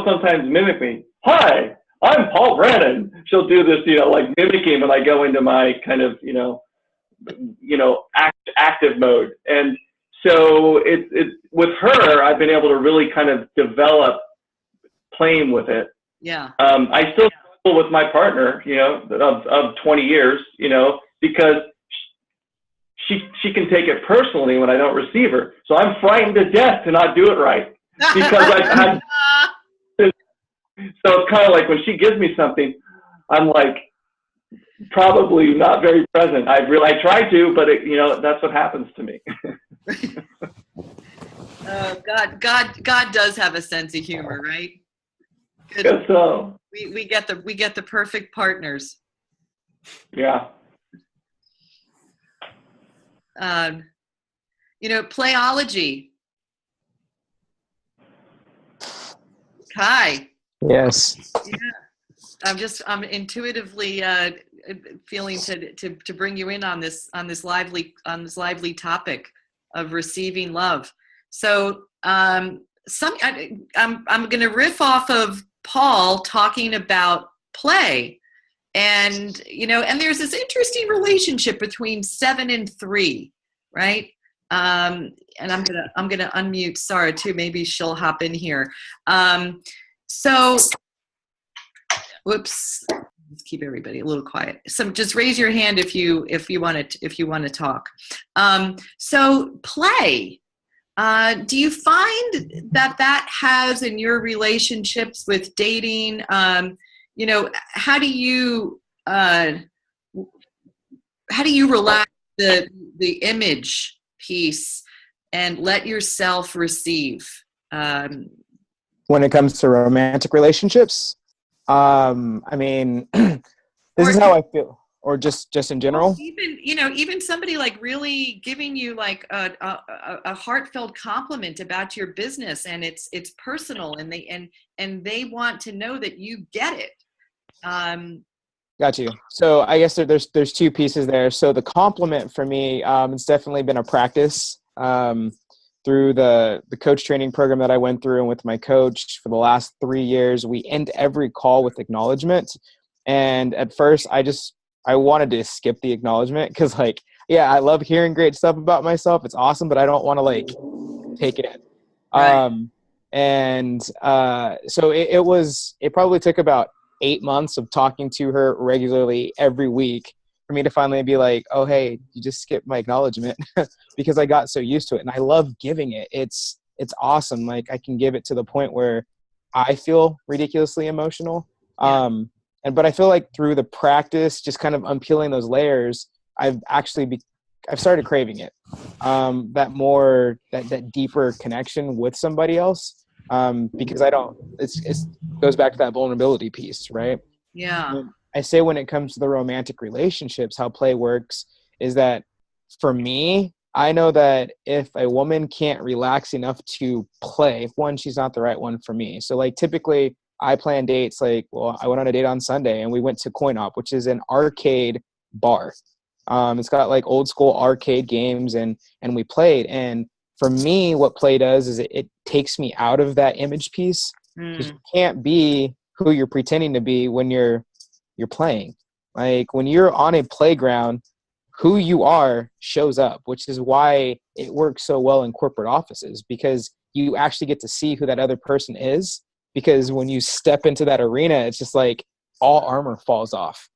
sometimes mimic me. hi, I'm Paul Brannon. She'll do this, like mimicking when I go into my kind of, active mode. And so it with her, I've been able to really kind of develop playing with it. Yeah. I still struggle with my partner, of 20 years, because she can take it personally when I don't receive her. So I'm frightened to death to not do it right, because so it's kind of like when she gives me something, I'm like probably not very present. I try to, but that's what happens to me. God does have a sense of humor, right? Good. Guess so. We get the perfect partners. Yeah. Playology. Hi. Yes. Yeah. I'm intuitively feeling to bring you in on this lively topic of receiving love. So I'm going to riff off of Paul talking about play, and and there's this interesting relationship between 7 and 3, right? And I'm gonna unmute Sarah too. Maybe she'll hop in here. So, whoops. Let's keep everybody a little quiet. So just raise your hand if you want to talk. So play. Do you find that has in your relationships with dating? How do you relax the image piece and let yourself receive? When it comes to romantic relationships, I mean, this is how I feel, or just in general. Even somebody like really giving you like a heartfelt compliment about your business, and it's personal, and they want to know that you get it. Got you. So I guess there's two pieces there. So the compliment for me, it's definitely been a practice through the coach training program that I went through, and with my coach for the last 3 years. We end every call with acknowledgement. And at first I wanted to skip the acknowledgement because, like, yeah, I love hearing great stuff about myself. It's awesome, but I don't want to like take it in. Right. So it probably took about 8 months of talking to her regularly every week for me to finally be like, oh, hey, you just skipped my acknowledgement, because I got so used to it. And I love giving it. It's awesome. Like, I can give it to the point where I feel ridiculously emotional. Yeah. But I feel like through the practice, just kind of unpeeling those layers, I've started craving it. That deeper connection with somebody else. Because it goes back to that vulnerability piece, right? Yeah. I say when it comes to the romantic relationships, how play works is that for me, I know that if a woman can't relax enough to play, one, she's not the right one for me. So like typically I plan dates like, well, I went on a date on Sunday and we went to Coin Op, which is an arcade bar. It's got like old school arcade games and we played. And for me, what play does is it takes me out of that image piece, because you can't be who you're pretending to be when you're playing. Like when you're on a playground, who you are shows up, which is why it works so well in corporate offices, because you actually get to see who that other person is. Because when you step into that arena, it's just like all armor falls off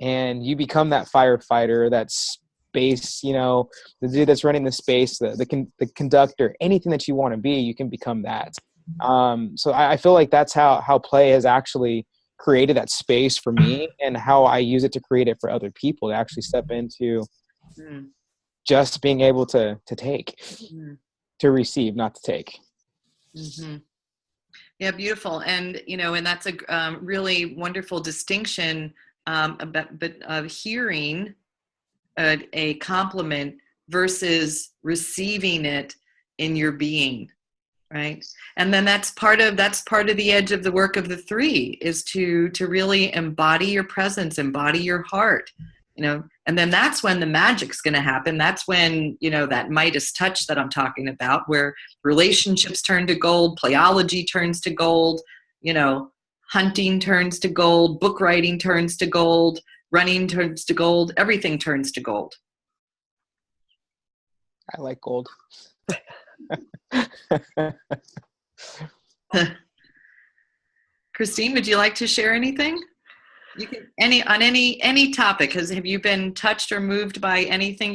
and you become that firefighter, that space, the dude that's running the space, the conductor, anything that you want to be, you can become that. So I feel like that's how play has actually created that space for me, and how I use it to create it for other people to actually step into just being able to take, to receive, not to take. Mm-hmm. Yeah, beautiful. And, and that's a really wonderful distinction of hearing a compliment versus receiving it in your being. Right. And then that's part of the edge of the work of the 3 is to really embody your presence, embody your heart, and then that's when the magic's going to happen. That's when, that Midas touch that I'm talking about, where relationships turn to gold, playology turns to gold, hunting turns to gold, book writing turns to gold, running turns to gold, everything turns to gold. I like gold. Christine, would you like to share anything? You can any topic. Have you been touched or moved by anything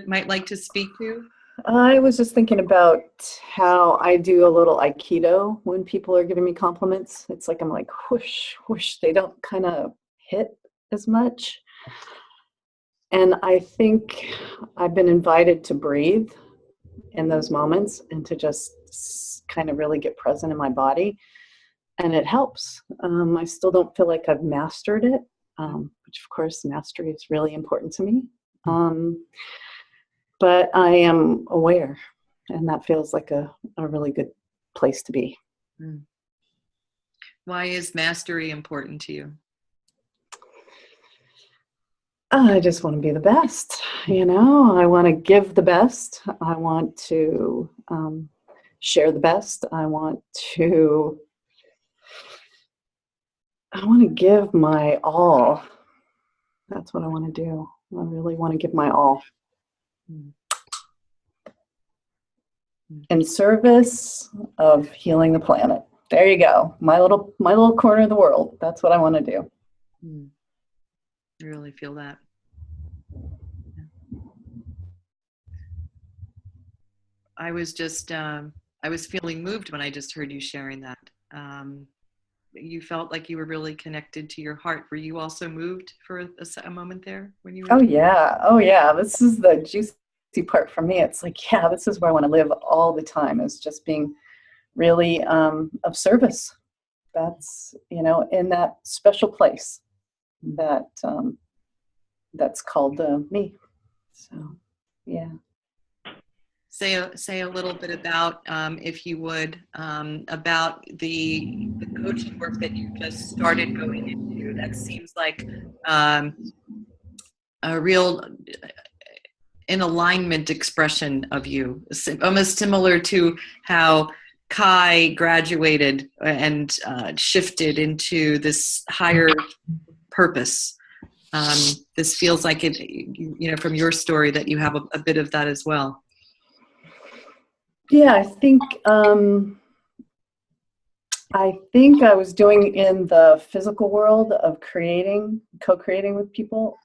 might like to speak to? I was just thinking about how I do a little Aikido when people are giving me compliments. It's like I'm like whoosh, whoosh. They don't kind of hit as much. And I think I've been invited to breathe in those moments and to just kind of really get present in my body. And it helps. I still don't feel like I've mastered it, which of course mastery is really important to me. But I am aware, and that feels like a really good place to be. Why is mastery important to you? I just want to be the best, I want to give the best. I want to share the best. I want to give my all. That's what I want to do. I really want to give my all. In service of healing the planet. There you go. My little corner of the world. That's what I want to do. I really feel that. I was just, I was feeling moved when I just heard you sharing that. You felt like you were really connected to your heart. Were you also moved for a moment there when you were? Oh yeah. This is the juicy part for me. It's like, yeah, this is where I want to live all the time, is just being really of service. That's, in that special place that that's called me. So, yeah. Say a little bit about, if you would, about the coaching work that you just started going into. That seems like a real in alignment expression of you, almost similar to how Kai graduated and shifted into this higher purpose. This feels like it, from your story, that you have a bit of that as well. Yeah, I think I was doing in the physical world of co-creating with people,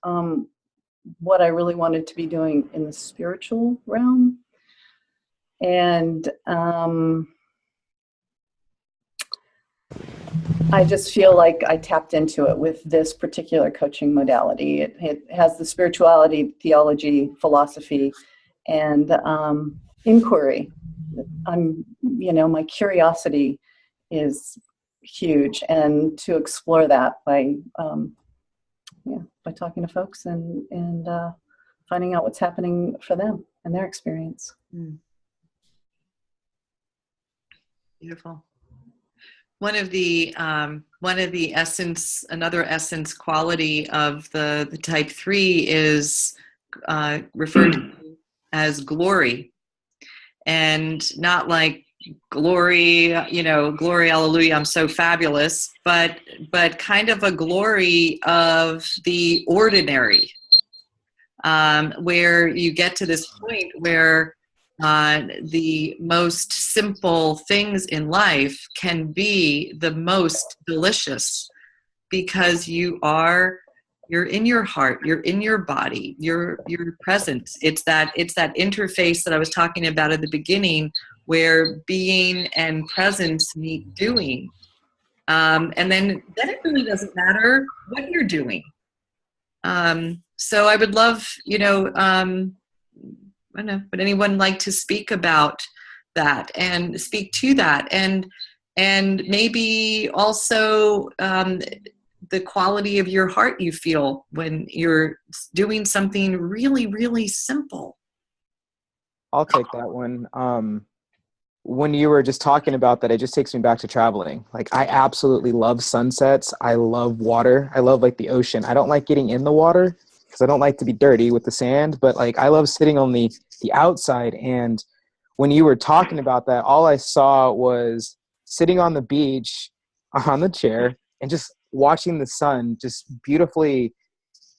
what I really wanted to be doing in the spiritual realm. And I just feel like I tapped into it with this particular coaching modality. It has the spirituality, theology, philosophy, and inquiry. My curiosity is huge, and to explore that by talking to folks and finding out what's happening for them and their experience. Beautiful. Another essence quality of the type 3 is referred to as glory, and not like glory, glory, hallelujah, I'm so fabulous, but kind of a glory of the ordinary, where you get to this point where the most simple things in life can be the most delicious, because you're in your heart, you're in your body, you're present. It's that interface that I was talking about at the beginning, where being and presence meet doing. And then it really doesn't matter what you're doing. So I would love, I don't know, would anyone like to speak about that and speak to that, and maybe also the quality of your heart you feel when you're doing something really, really simple? I'll take that one. When you were just talking about that, it just takes me back to traveling. Like, I absolutely love sunsets. I love water. I love the ocean. I don't like getting in the water because I don't like to be dirty with the sand, but I love sitting on the outside. And when you were talking about that, all I saw was sitting on the beach, on the chair and just watching the sun just beautifully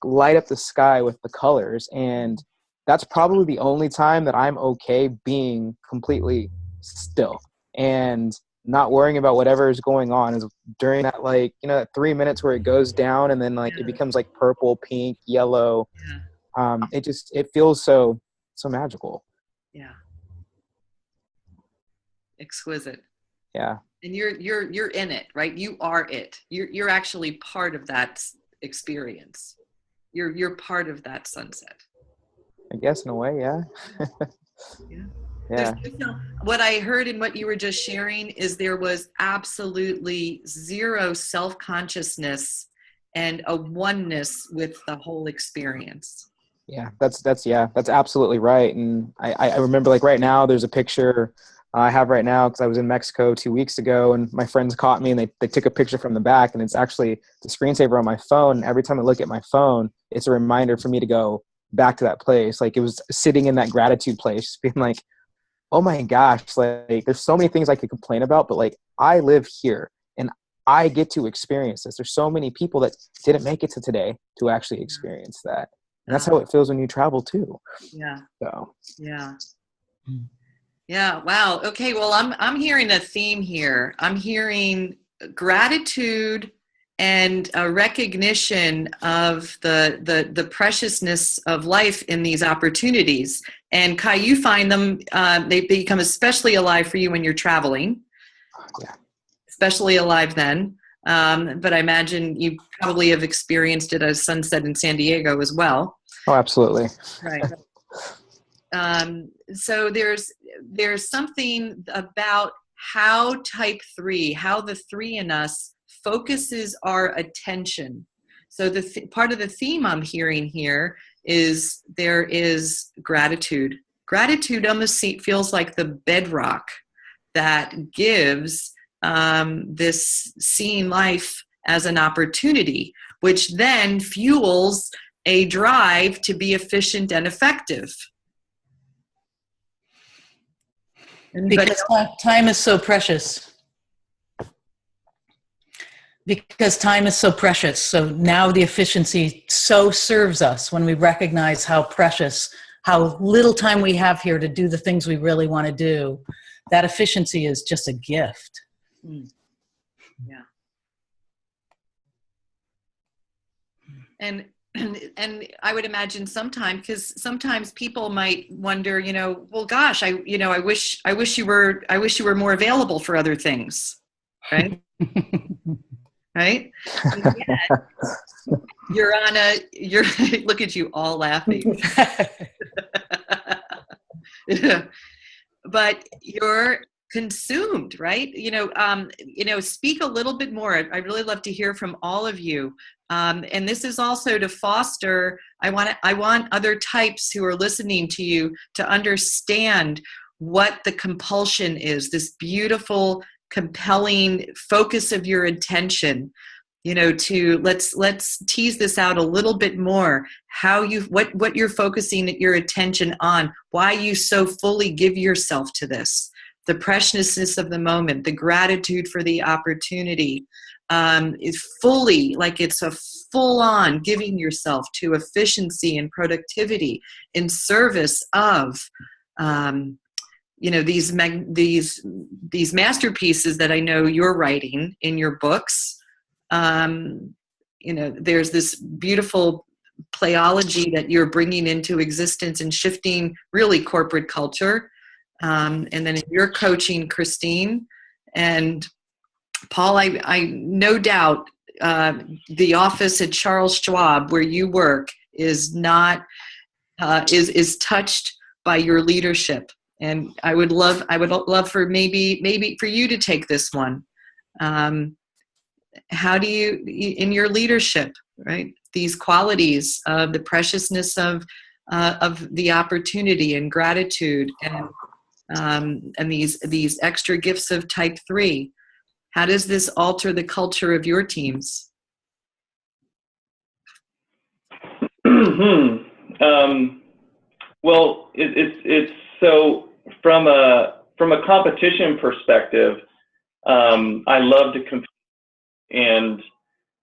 light up the sky with the colors. And that's probably the only time that I'm okay being completely still and not worrying about whatever is going on, is during that, like, you know, that 3 minutes where it goes down and then like it becomes like purple, pink, yellow. It feels so magical. Yeah. Exquisite. Yeah. And you're in it, right? You are it. You're actually part of that experience. You're part of that sunset. I guess in a way, yeah. Yeah. Yeah. What I heard in what you were just sharing is there was absolutely zero self-consciousness and a oneness with the whole experience. Yeah, that's absolutely right. And I remember, like, right now there's a picture I have right now because I was in Mexico 2 weeks ago, and my friends caught me and they took a picture from the back, and it's actually the screensaver on my phone. Every time I look at my phone, it's a reminder for me to go back to that place. Like, it was sitting in that gratitude place, being like, oh my gosh, like there's so many things I could complain about, but like I live here and I get to experience this. There's so many people that didn't make it to today to actually experience that. And that's how it feels when you travel too. Yeah. So. Yeah. Yeah. Wow. Okay. Well, I'm hearing a theme here. I'm hearing gratitude and a recognition of the preciousness of life in these opportunities. And Kai, you find them, they become especially alive for you when you're traveling. Yeah. Especially alive then. But I imagine you probably have experienced it as sunset in San Diego as well. Oh, absolutely. Right. So there's something about how type 3, how the 3 in us focuses our attention. So part of the theme I'm hearing here is there is gratitude. Gratitude almost feels like the bedrock that gives this seeing life as an opportunity, which then fuels a drive to be efficient and effective. Because time is so precious. Because time is so precious. So now the efficiency so serves us when we recognize how precious, how little time we have here to do the things we really want to do. That efficiency is just a gift. Yeah. And I would imagine sometimes people might wonder, well, gosh, I wish you were more available for other things, right? Right? You're look at you all laughing. But you're consumed, right? Speak a little bit more. I'd really love to hear from all of you. And this is also to foster, I want other types who are listening to you to understand what the compulsion is, this beautiful, compelling focus of your attention, let's tease this out a little bit more, what you're focusing your attention on, why you so fully give yourself to this, the preciousness of the moment, the gratitude for the opportunity, is fully, like it's a full-on giving yourself to efficiency and productivity in service of these masterpieces that I know you're writing in your books. There's this beautiful playology that you're bringing into existence and shifting really corporate culture. And then in your coaching, Christine and Paul, I no doubt the office at Charles Schwab where you work is not is touched by your leadership. And I would love for maybe for you to take this one. How do you, in your leadership, right? These qualities of the preciousness of the opportunity and gratitude and these extra gifts of type 3. How does this alter the culture of your teams? Well, it's so from a competition perspective. I love to compete And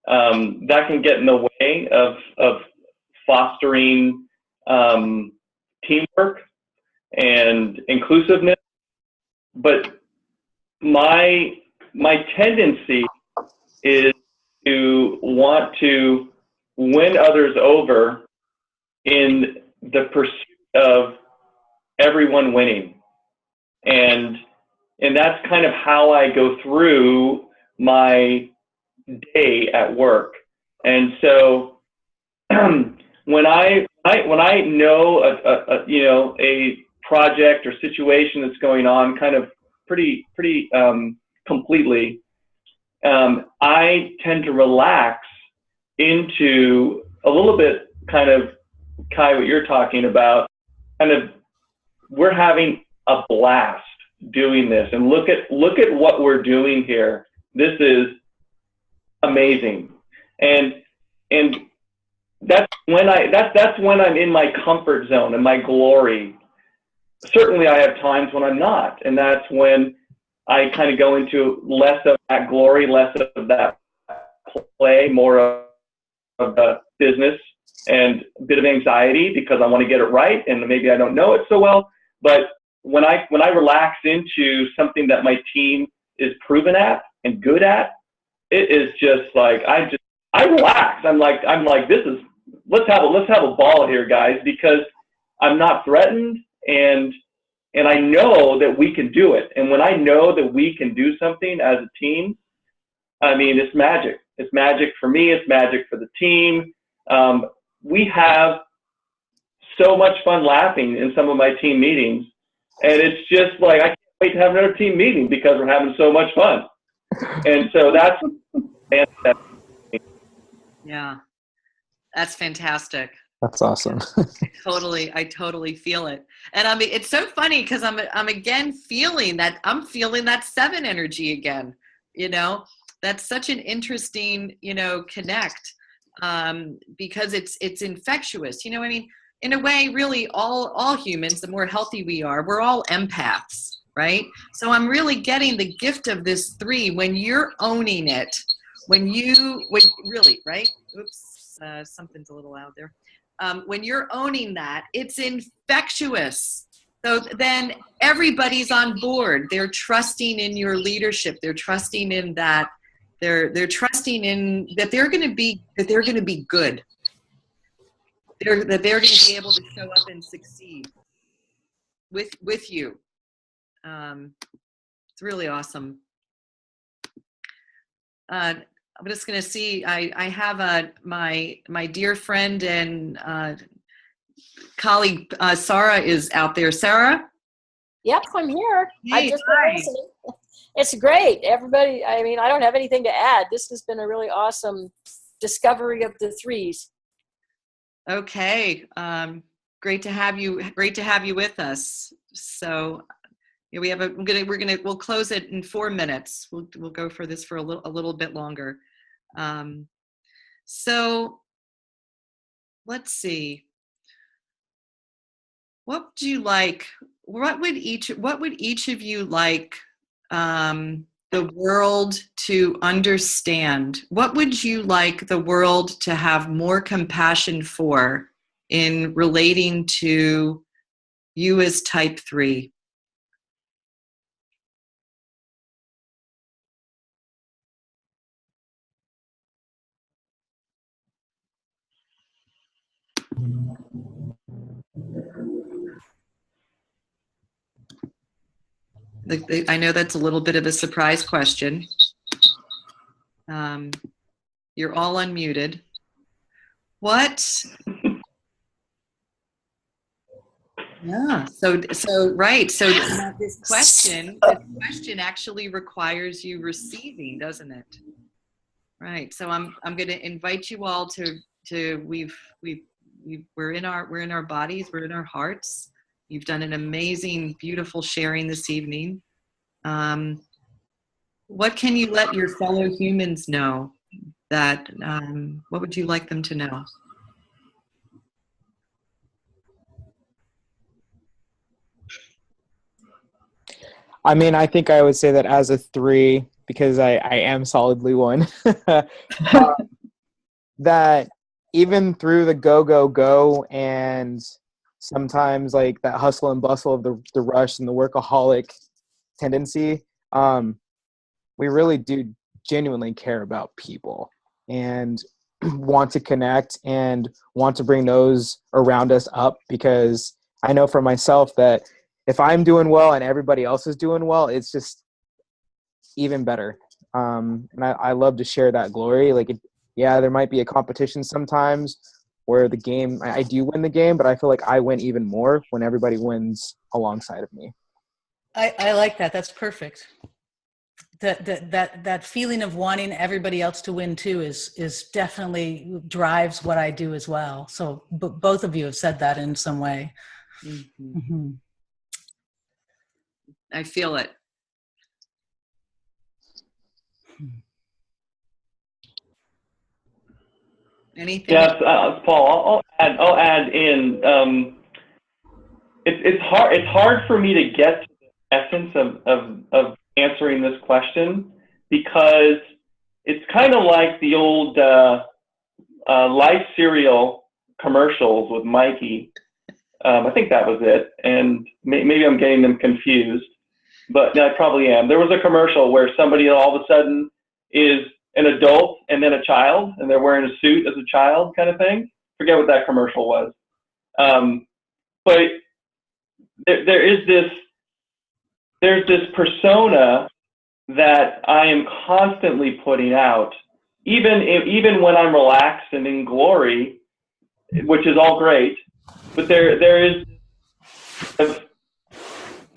that can get in the way of fostering teamwork and inclusiveness. But my tendency is to want to win others over in the pursuit of everyone winning. And that's kind of how I go through my day at work. And so when I know a project or situation that's going on kind of pretty completely, I tend to relax into a little bit kind of, Kai, what you're talking about, kind of we're having a blast doing this, and look at what we're doing here. This is amazing. And that's when I'm in my comfort zone and my glory. Certainly I have times when I'm not, and that's when I kind of go into less of that glory, less of that play, more of the business and a bit of anxiety because I want to get it right and maybe I don't know it so well. But when I relax into something that my team is proven at and good at, it is just like I relax. I'm like let's have a ball here, guys, because I'm not threatened and I know that we can do it. And when I know that we can do something as a team, I mean, it's magic. It's magic for me. It's magic for the team. We have so much fun laughing in some of my team meetings. And it's just like, I can't wait to have another team meeting because we're having so much fun. And so that's fantastic. Yeah, that's fantastic. That's awesome. I totally feel it. And I mean, it's so funny because I'm again feeling that 7 energy again, that's such an interesting, connect, because it's infectious, I mean, in a way, really all humans, the more healthy we are, we're all empaths, right? So I'm really getting the gift of this 3 when you're owning it, when really, right? Oops, something's a little loud there. When you're owning that, it's infectious. So then everybody's on board. They're trusting in your leadership. They're trusting in that. They're trusting in that they're going to be good. That they're going to be able to show up and succeed with you. It's really awesome. I'm just going to see. I have my dear friend and colleague Sarah is out there. Sarah? Yep, I'm here. Hey, I've just been listening. It's great. Everybody, I mean, I don't have anything to add. This has been a really awesome discovery of the 3s. Okay. Great to have you with us. So we have we'll close it in 4 minutes. We'll go for this for a little bit longer. So let's see. What would you like? What would each of you like the world to understand? What would you like the world to have more compassion for in relating to you as type 3? I know that's a little bit of a surprise question. You're all unmuted. What? Yeah. So right. So this question actually requires you receiving, doesn't it? Right. So I'm going to invite you all to we're in our bodies, we're in our hearts. You've done an amazing, beautiful sharing this evening. What can you let your fellow humans know that, what would you like them to know? I mean, I think I would say that as a 3, because I am solidly one. That even through the go and sometimes like that hustle and bustle of the rush and the workaholic tendency, we really do genuinely care about people and want to connect and want to bring those around us up, because I know for myself that if I'm doing well and everybody else is doing well, it's just even better. And I love to share that glory. Like, yeah, there might be a competition sometimes where the game, I do win the game, but I feel like I win even more when everybody wins alongside of me. I like that. That's perfect. That feeling of wanting everybody else to win too is definitely drives what I do as well. So both of you have said that in some way. Mm-hmm. Mm-hmm. I feel it. Anything? Yes, Paul. I'll add in. It's hard for me to get to the essence of answering this question, because it's kind of like the old Life cereal commercials with Mikey. I think that was it, and maybe I'm getting them confused, but I probably am. There was a commercial where somebody all of a sudden is an adult and then a child, and they're wearing a suit as a child, kind of thing. Forget what that commercial was, but there's this persona that I am constantly putting out, even when I'm relaxed and in glory, which is all great. But there is a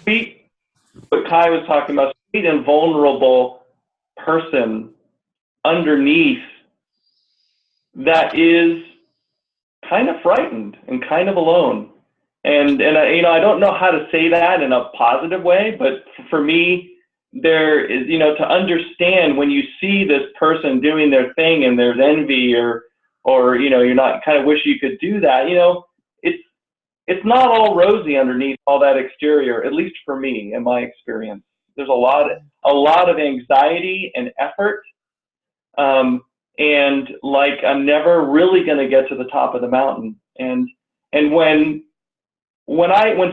sweet, what Kai was talking about, sweet and vulnerable person underneath that is kind of frightened and kind of alone. And I don't know how to say that in a positive way, but for me, there is, to understand when you see this person doing their thing and there's envy or you're not, kind of wish you could do that, it's not all rosy underneath all that exterior, at least for me, in my experience. There's a lot of anxiety and effort. And like, I'm never really going to get to the top of the mountain. And when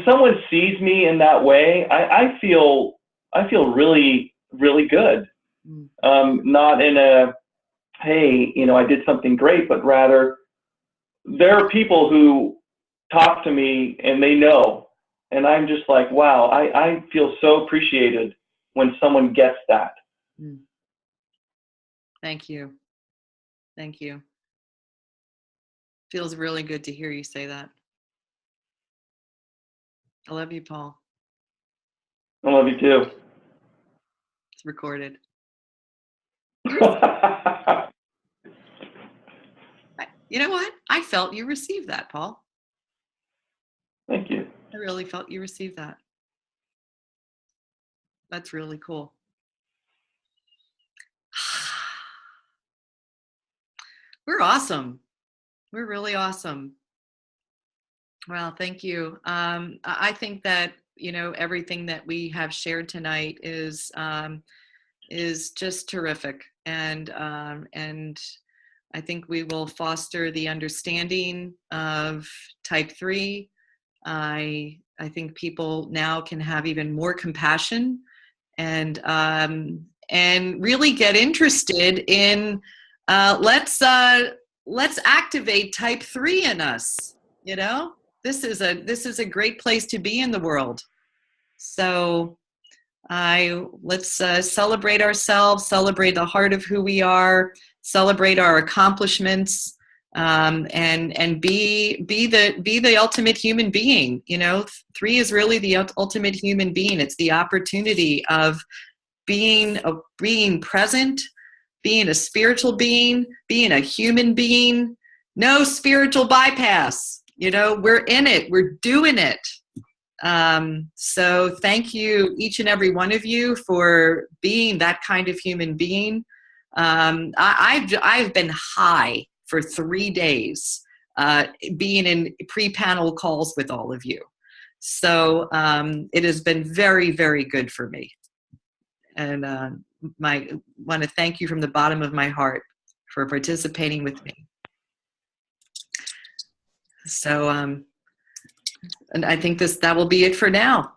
someone sees me in that way, I feel really, really good. Not in a, hey, I did something great, but rather there are people who talk to me and they know, and I'm just like, wow, I feel so appreciated when someone gets that. Thank you. Thank you. Feels really good to hear you say that. I love you, Paul. I love you too. It's recorded. You know what? I felt you received that, Paul. Thank you. I really felt you received that. That's really cool. We're awesome. We're really awesome. Well, thank you. I think that, everything that we have shared tonight is just terrific. And I think we will foster the understanding of type 3. I think people now can have even more compassion and really get interested in let's activate type 3 in us. This is a great place to be in the world. So let's celebrate ourselves, celebrate the heart of who we are, celebrate our accomplishments, and be the ultimate human being. 3 is really the ultimate human being. It's the opportunity of being present, being a spiritual being, being a human being. No spiritual bypass. We're in it. We're doing it. So thank you, each and every one of you, for being that kind of human being. I've been high for 3 days, being in pre-panel calls with all of you. So it has been very, very good for me. And want to thank you from the bottom of my heart for participating with me. So, and I think that will be it for now.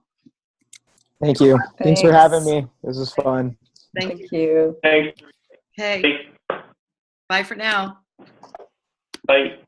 Thank you. Thanks for having me. This was fun. Thank you. Thanks. Okay. Bye for now. Bye.